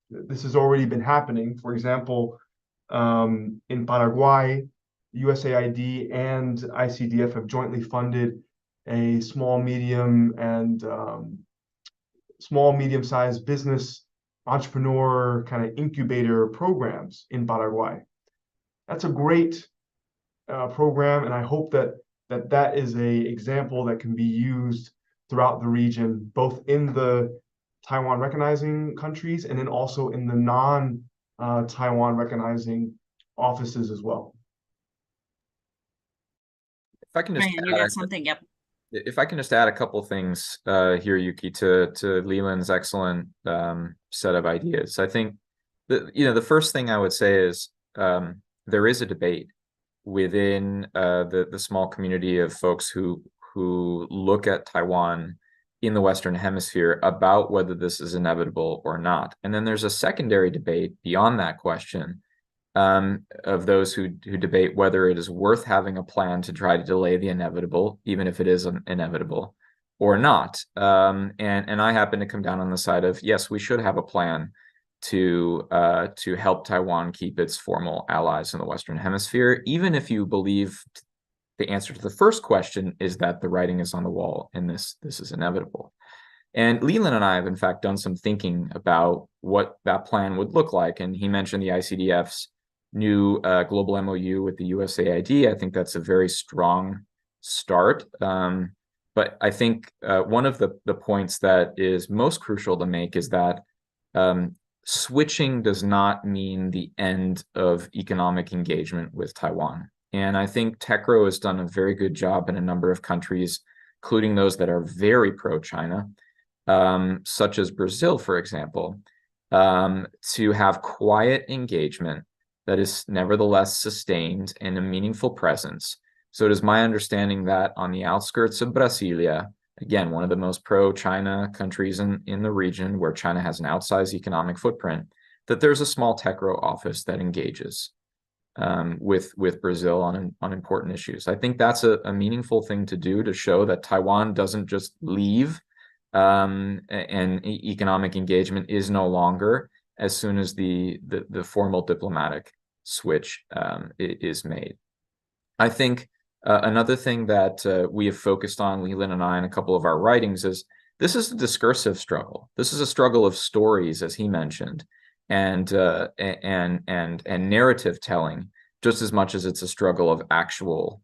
this has already been happening. For example, in Paraguay, USAID and ICDF have jointly funded a small, medium-sized business entrepreneur kind of incubator programs in Paraguay. That's a great program, and I hope that is a example that can be used throughout the region, both in the Taiwan recognizing countries and then also in the non-Taiwan recognizing offices as well. If I can just Ryan, you got something? Yep. If I can just add a couple things here, Yuki, to Leland's excellent set of ideas. I think the first thing I would say is there is a debate within the small community of folks who look at Taiwan in the Western Hemisphere about whether this is inevitable or not. And then there's a secondary debate beyond that question of those who debate whether it is worth having a plan to try to delay the inevitable, even if it is inevitable, or not. And I happen to come down on the side of, yes, we should have a plan to help Taiwan keep its formal allies in the Western Hemisphere, even if you believe the answer to the first question is that the writing is on the wall and this is inevitable. And Leland and I have, in fact, done some thinking about what that plan would look like. And he mentioned the ICDF's new global MOU with the USAID. I think that's a very strong start. But I think one of the points that is most crucial to make is that switching does not mean the end of economic engagement with Taiwan. And I think TECRO has done a very good job in a number of countries, including those that are very pro-China, such as Brazil, for example, to have quiet engagement that is nevertheless sustained and a meaningful presence. So it is my understanding that on the outskirts of Brasilia, again, one of the most pro-China countries in the region where China has an outsized economic footprint, that there's a small TECRO office that engages with Brazil on important issues. I think that's a meaningful thing to do to show that Taiwan doesn't just leave and economic engagement is no longer as soon as the formal diplomatic switch is made. I think another thing that we have focused on, Leland and I, in a couple of our writings, is this is a discursive struggle. This is a struggle of stories, as he mentioned, and narrative telling, just as much as it's a struggle of actual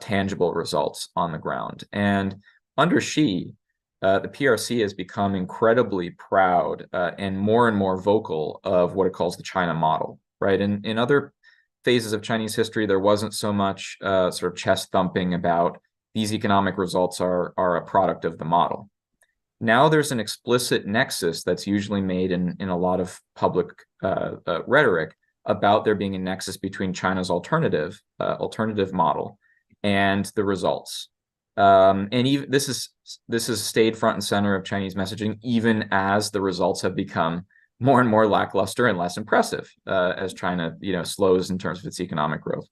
tangible results on the ground. And under Xi, the PRC has become incredibly proud and more vocal of what it calls the China model, right? In other phases of Chinese history, there wasn't so much sort of chest thumping about these economic results are a product of the model. Now there's an explicit nexus that's usually made in a lot of public rhetoric about there being a nexus between China's alternative model and the results. And even this has stayed front and center of Chinese messaging, even as the results have become more and more lackluster and less impressive as China, slows in terms of its economic growth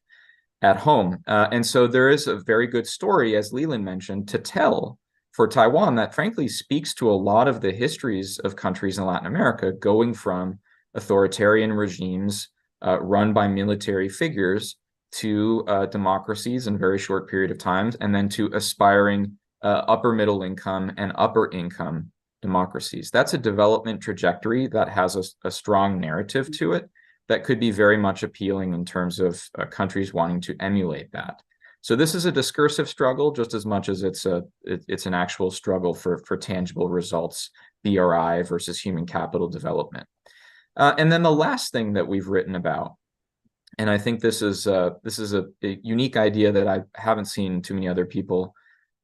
at home. And so there is a very good story, as Leland mentioned, to tell for Taiwan that frankly speaks to a lot of the histories of countries in Latin America, going from authoritarian regimes run by military figures to democracies in a very short period of time, and then to aspiring upper middle income and upper income democracies. That's a development trajectory that has a strong narrative to it that could be very much appealing in terms of countries wanting to emulate that. So this is a discursive struggle just as much as it's an actual struggle for tangible results, BRI versus human capital development. And then the last thing that we've written about, and I think this is a unique idea that I haven't seen too many other people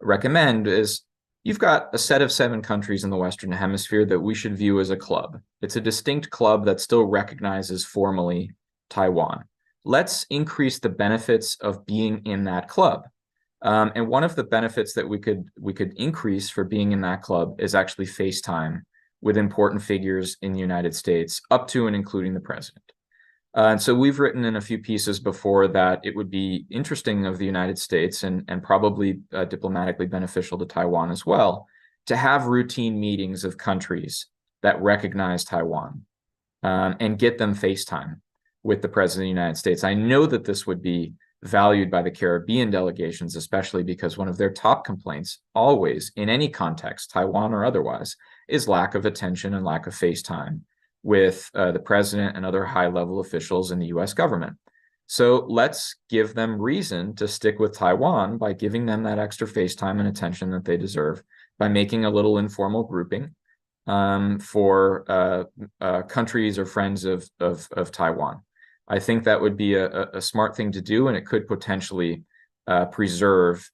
recommend, is you've got a set of 7 countries in the Western Hemisphere that we should view as a club. It's a distinct club that still recognizes formally Taiwan. Let's increase the benefits of being in that club. And one of the benefits that we could increase for being in that club is actually FaceTime with important figures in the United States, up to and including the president. And so we've written in a few pieces before that it would be interesting of the United States and probably diplomatically beneficial to Taiwan as well, to have routine meetings of countries that recognize Taiwan and get them FaceTime with the president of the United States. I know that this would be valued by the Caribbean delegations, especially because one of their top complaints always, in any context, Taiwan or otherwise, is lack of attention and lack of FaceTime with the president and other high-level officials in the US government. So let's give them reason to stick with Taiwan by giving them that extra FaceTime and attention that they deserve, by making a little informal grouping for countries or friends of Taiwan. I think that would be a smart thing to do, and it could potentially preserve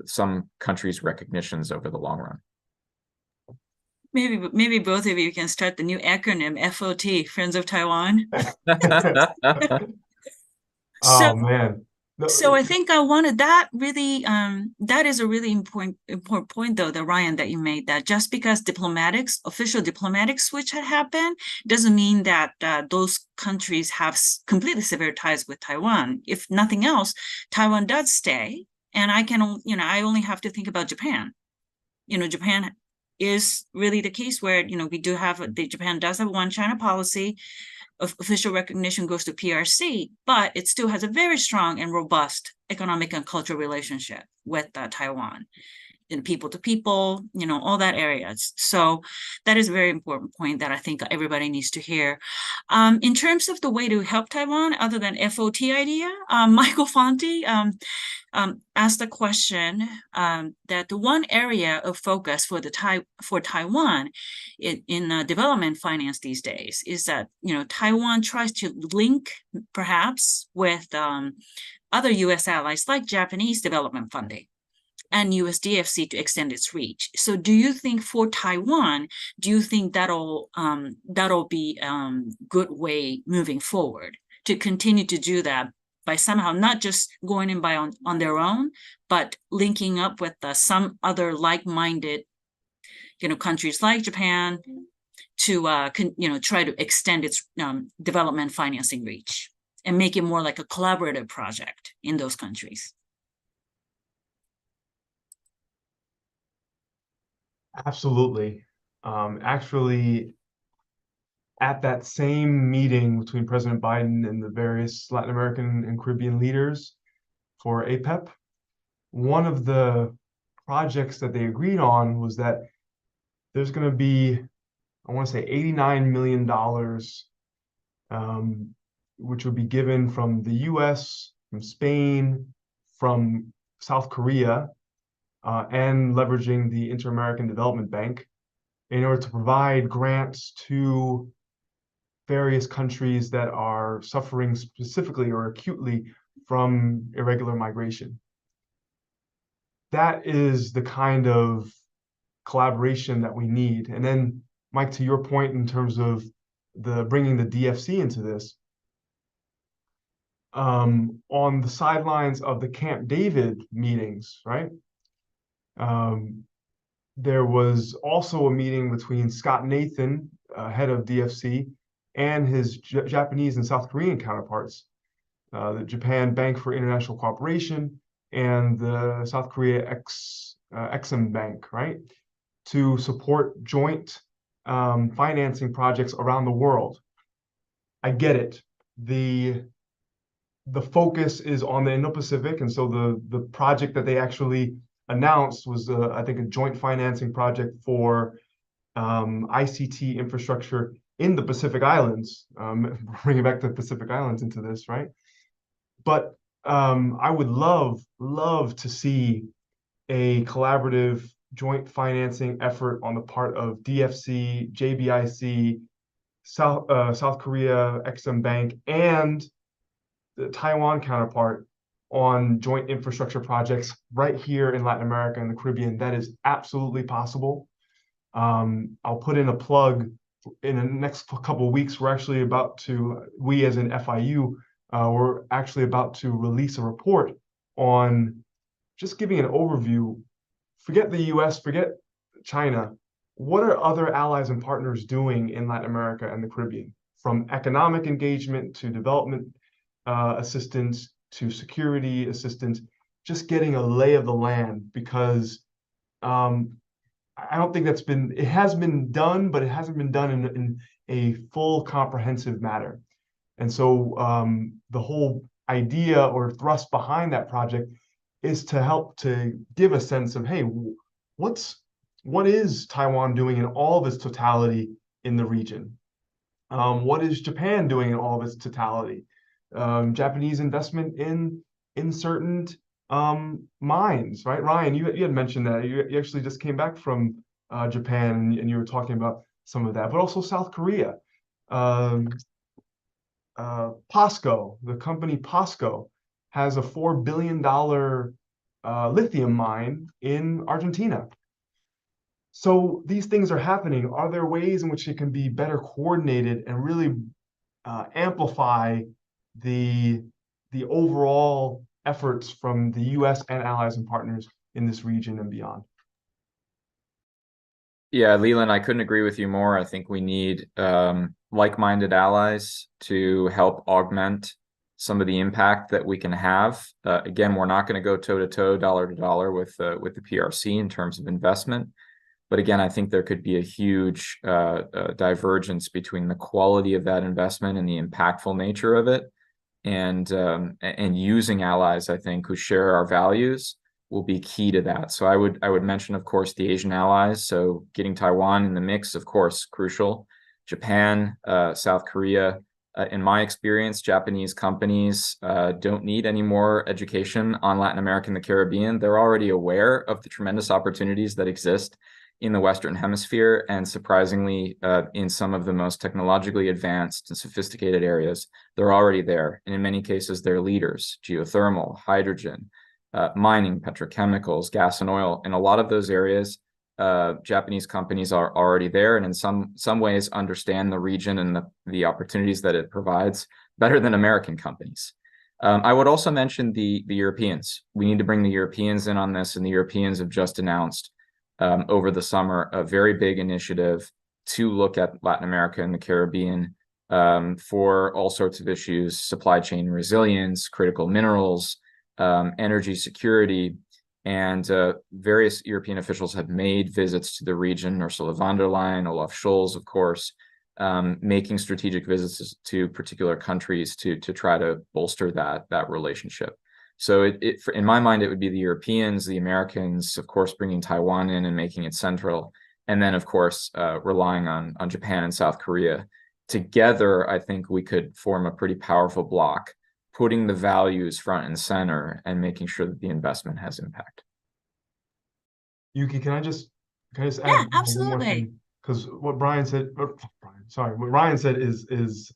some countries' recognitions over the long run. Maybe both of you can start the new acronym FOT, Friends of Taiwan. Oh man, So I think I wanted that really, that is a really important point though, that Ryan, that you made, that just because official diplomatic switch had happened, doesn't mean that those countries have completely severed ties with Taiwan. If nothing else, Taiwan does stay, and I only have to think about Japan. Japan is really the case where, Japan does have one China policy. Official recognition goes to PRC, but it still has a very strong and robust economic and cultural relationship with Taiwan, and people to people, all that areas. So that is a very important point that I think everybody needs to hear. In terms of the way to help Taiwan, other than FOT idea, Michael Fonte asked the question that the one area of focus for Taiwan in development finance these days is that Taiwan tries to link perhaps with other U.S. allies like Japanese development funding and USDFC to extend its reach. So do you think for Taiwan, that'll be good way moving forward to continue to do that by somehow not just going in by on their own, but linking up with some other like-minded countries like Japan to try to extend its development financing reach and make it more like a collaborative project in those countries? Absolutely. Actually, at that same meeting between President Biden and the various Latin American and Caribbean leaders for APEP, one of the projects that they agreed on was that there's going to be, I want to say, $89 million, which would be given from the US, from Spain, from South Korea, and leveraging the Inter-American Development Bank in order to provide grants to various countries that are suffering specifically or acutely from irregular migration. That is the kind of collaboration that we need. And then, Mike, to your point in terms of bringing the DFC into this, on the sidelines of the Camp David meetings, right? There was also a meeting between Scott Nathan, head of DFC, and his Japanese and South Korean counterparts, the Japan Bank for International Cooperation and the South Korea Exim Bank, right, to support joint financing projects around the world. I get it. The focus is on the Indo-Pacific, and so the project that they actually announced was, I think, a joint financing project for ICT infrastructure in the Pacific Islands, bringing back the Pacific Islands into this, right? But I would love to see a collaborative joint financing effort on the part of DFC, JBIC, South Korea Exim Bank, and the Taiwan counterpart on joint infrastructure projects right here in Latin America and the Caribbean. That is absolutely possible. I'll put in a plug. In the next couple of weeks, we as an FIU, we're actually about to release a report on just giving an overview. Forget the US, forget China. What are other allies and partners doing in Latin America and the Caribbean? From economic engagement to development assistance to security assistance, just getting a lay of the land, because I don't think it has been done, but it hasn't been done in a full comprehensive manner. And so the whole idea or thrust behind that project is to help to give a sense of, hey, what is Taiwan doing in all of its totality in the region? What is Japan doing in all of its totality? Japanese investment in certain mines, right? Ryan, you had mentioned that you actually just came back from Japan, and you were talking about some of that, but also South Korea. POSCO, the company POSCO, has a $4 billion lithium mine in Argentina. So these things are happening. Are there ways in which it can be better coordinated and really amplify the overall efforts from the US and allies and partners in this region and beyond. Yeah, Leland, I couldn't agree with you more. I think we need like-minded allies to help augment some of the impact that we can have. Again, we're not going to go toe-to-toe, dollar to dollar with the PRC in terms of investment. But again, I think there could be a huge divergence between the quality of that investment and the impactful nature of it. And using allies, I think, who share our values will be key to that. So I would mention, of course, the Asian allies. So getting Taiwan in the mix, of course, crucial. Japan, South Korea. In my experience, Japanese companies don't need any more education on Latin America and the Caribbean. They're already aware of the tremendous opportunities that exist in the Western Hemisphere, and surprisingly, in some of the most technologically advanced and sophisticated areas, they're already there. And in many cases, they're leaders: geothermal, hydrogen, mining, petrochemicals, gas and oil. In a lot of those areas, Japanese companies are already there, and in some ways understand the region and the opportunities that it provides better than American companies. I would also mention the Europeans. We need to bring the Europeans in on this, and the Europeans have just announced over the summer a very big initiative to look at Latin America and the Caribbean for all sorts of issues: supply chain resilience, critical minerals, energy security. And various European officials have made visits to the region: Ursula von der Leyen, Olaf Scholz, of course, making strategic visits to particular countries to try to bolster that relationship. So in my mind, it would be the Europeans, the Americans, of course, bringing Taiwan in and making it central, and then, of course, relying on Japan and South Korea. Together, I think we could form a pretty powerful bloc, putting the values front and center and making sure that the investment has impact. Yuki, can I just add Yeah, one more absolutely. thing? Because what Ryan said is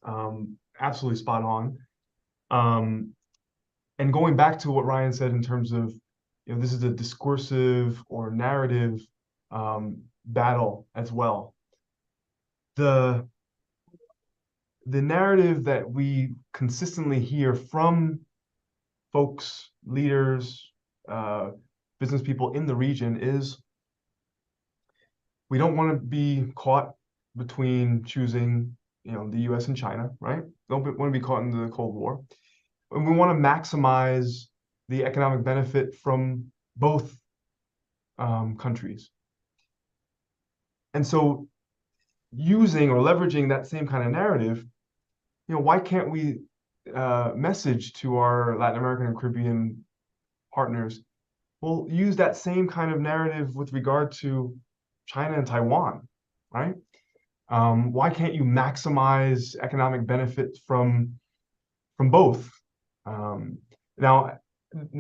absolutely spot on. And going back to what Ryan said in terms of, this is a discursive or narrative battle as well. The narrative that we consistently hear from folks, leaders, business people in the region is, we don't want to be caught between choosing, the US and China, right? Don't want to be caught in the Cold War. And we want to maximize the economic benefit from both countries. And so using or leveraging that same kind of narrative, why can't we message to our Latin American and Caribbean partners, well, use that same kind of narrative with regard to China and Taiwan, right? Why can't you maximize economic benefit from both? Now,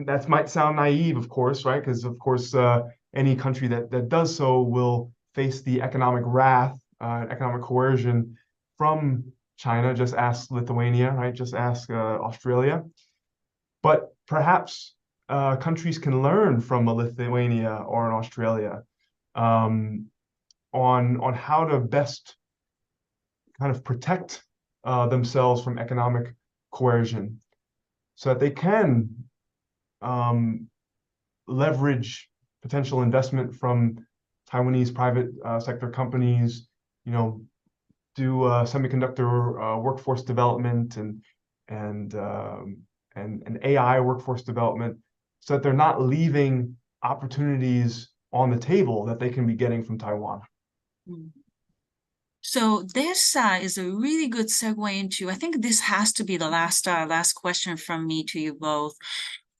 that might sound naive, of course, right? Because, of course, any country that does so will face the economic wrath, economic coercion from China. Just ask Lithuania, right? Just ask Australia. But perhaps countries can learn from a Lithuania or an Australia on how to best kind of protect themselves from economic coercion, so that they can leverage potential investment from Taiwanese private sector companies, do semiconductor workforce development and AI workforce development, so that they're not leaving opportunities on the table that they can be getting from Taiwan. So this is a really good segue into, I think this has to be the last question from me to you both,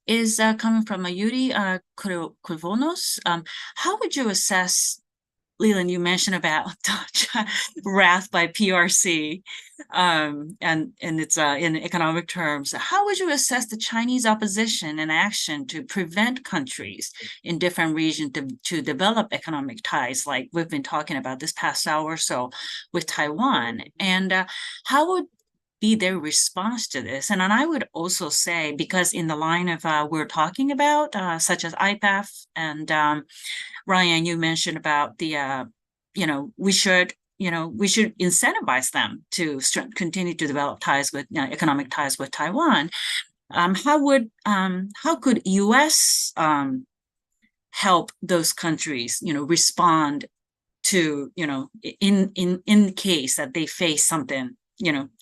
is coming from Yuri Krivonos. How would you assess, Leland, you mentioned about wrath by PRC, and it's in economic terms. How would you assess the Chinese opposition and action to prevent countries in different regions to develop economic ties, like we've been talking about this past hour or so with Taiwan? And how would be their response to this? And I would also say, because in the line of we're talking about, such as IPEF and Ryan, you mentioned about the, we should incentivize them to continue to develop ties with economic ties with Taiwan. How could US help those countries, respond to, in case that they face something,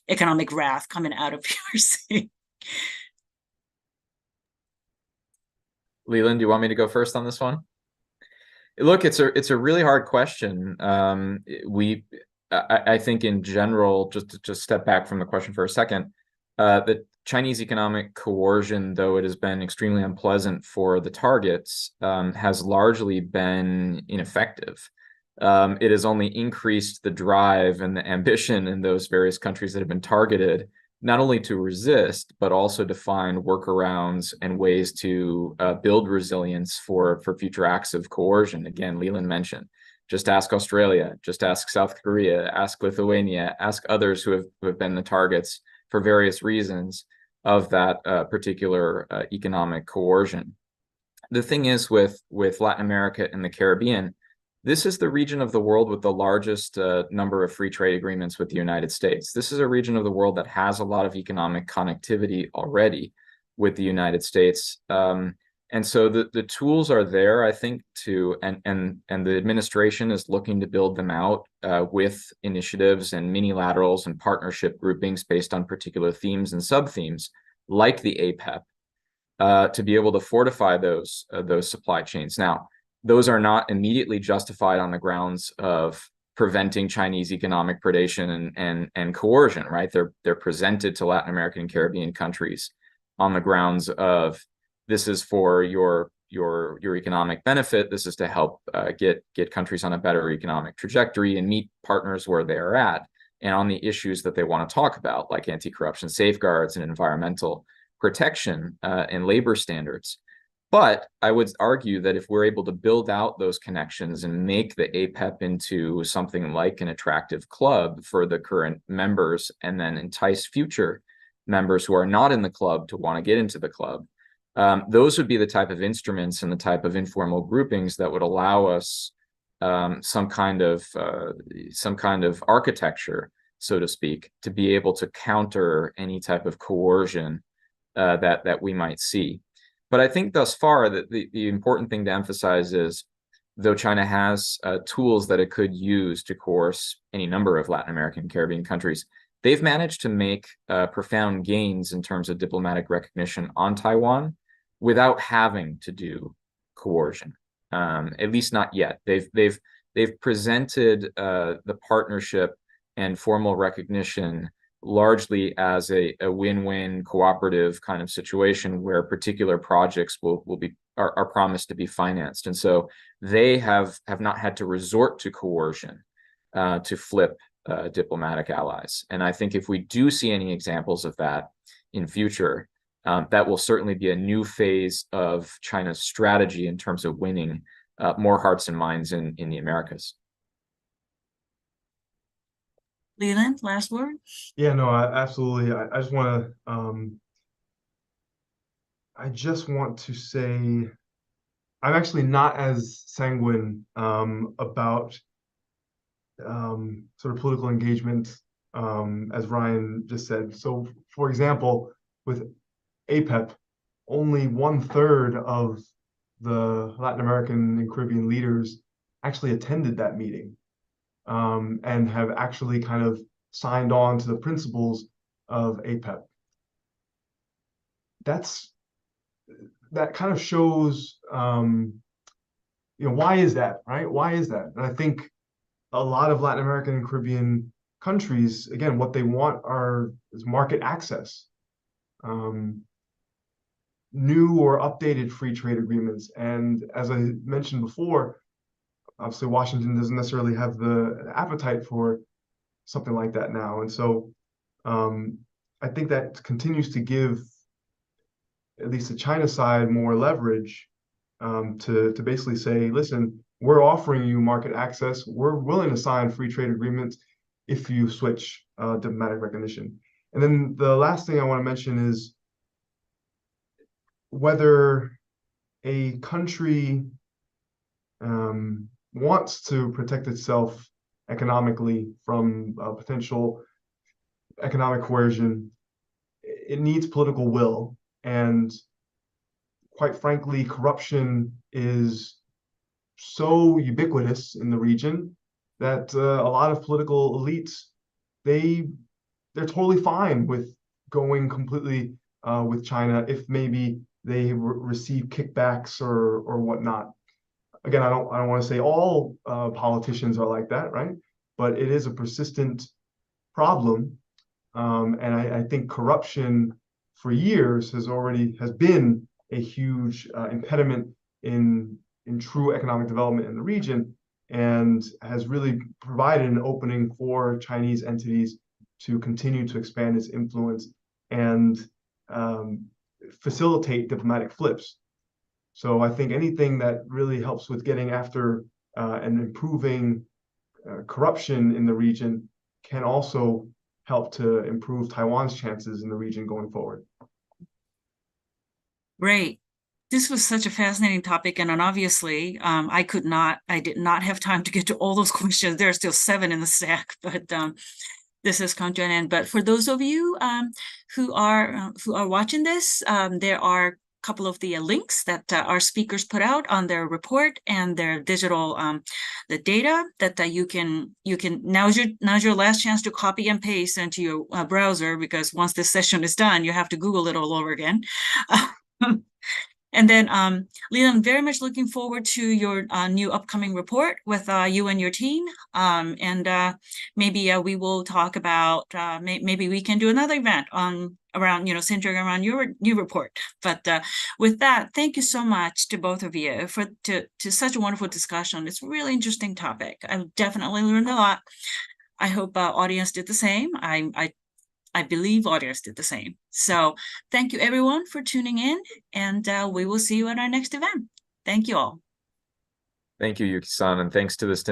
economic wrath coming out of PRC? Leland, do you want me to go first on this one? Look, it's a really hard question. I think in general, just to just step back from the question for a second, the Chinese economic coercion, though it has been extremely unpleasant for the targets, has largely been ineffective. It has only increased the drive and the ambition in those various countries that have been targeted, not only to resist, but also to find workarounds and ways to build resilience for future acts of coercion. Again, Leland mentioned, just ask Australia, just ask South Korea, ask Lithuania, ask others who have been the targets for various reasons of that particular economic coercion. The thing is with Latin America and the Caribbean, this is the region of the world with the largest number of free trade agreements with the United States. This is a region of the world that has a lot of economic connectivity already with the United States. And so the tools are there, I think, and the administration is looking to build them out with initiatives and mini-laterals and partnership groupings based on particular themes and sub-themes, like the APEP, to be able to fortify those supply chains. Now, those are not immediately justified on the grounds of preventing Chinese economic predation and coercion, right? They're presented to Latin American and Caribbean countries on the grounds of this is for your economic benefit. This is to help get countries on a better economic trajectory and meet partners where they are at, and on the issues that they want to talk about, like anti-corruption safeguards and environmental protection and labor standards. But I would argue that if we're able to build out those connections and make the APEP into something like an attractive club for the current members, and then entice future members who are not in the club to want to get into the club, those would be the type of instruments and the type of informal groupings that would allow us some kind of architecture, so to speak, to be able to counter any type of coercion that we might see. But I think thus far that the important thing to emphasize is, though China has tools that it could use to coerce any number of Latin American and Caribbean countries, they've managed to make profound gains in terms of diplomatic recognition on Taiwan without having to do coercion, at least not yet. They've presented the partnership and formal recognition largely as a win-win cooperative kind of situation where particular projects are promised to be financed. And so they have not had to resort to coercion to flip diplomatic allies. And I think if we do see any examples of that in future, that will certainly be a new phase of China's strategy in terms of winning more hearts and minds in the Americas. Leland, last word? Yeah, no, absolutely. I just want to say I'm actually not as sanguine about sort of political engagement as Ryan just said. So, for example, with APEP, only 1/3 of the Latin American and Caribbean leaders actually attended that meeting. And have actually kind of signed on to the principles of APEP. That kind of shows, why is that, right? Why is that? And I think a lot of Latin American and Caribbean countries, again, what they want is market access, new or updated free trade agreements. And as I mentioned before, obviously, Washington doesn't necessarily have the appetite for something like that now. And so I think that continues to give at least the China side more leverage to basically say, listen, we're offering you market access. We're willing to sign free trade agreements if you switch diplomatic recognition. And then the last thing I want to mention is whether a country wants to protect itself economically from potential economic coercion, it needs political will. And quite frankly, corruption is so ubiquitous in the region that a lot of political elites, they're totally fine with going completely with China if maybe they receive kickbacks or whatnot. Again, I don't want to say all politicians are like that, right? But it is a persistent problem, and I think corruption for years has been a huge impediment in true economic development in the region, and has really provided an opening for Chinese entities to continue to expand its influence and facilitate diplomatic flips. So I think anything that really helps with getting after and improving corruption in the region can also help to improve Taiwan's chances in the region going forward. Great. This was such a fascinating topic, and obviously, I did not have time to get to all those questions. There are still 7 in the stack, but this has come to an end. But for those of you who are watching this, there are a couple of the links that our speakers put out on their report and their digital the data that you can now's your last chance to copy and paste into your browser, because once this session is done, you have to Google it all over again. And then, Leland, very much looking forward to your new upcoming report with you and your team. And maybe we will talk about, maybe we can do another event centering around your new report. But with that, thank you so much to both of you to such a wonderful discussion. It's a really interesting topic. I definitely learned a lot. I hope audience did the same. I believe audience did the same. So thank you everyone for tuning in, and we will see you at our next event. Thank you all. Thank you, Yuki-san, and thanks to the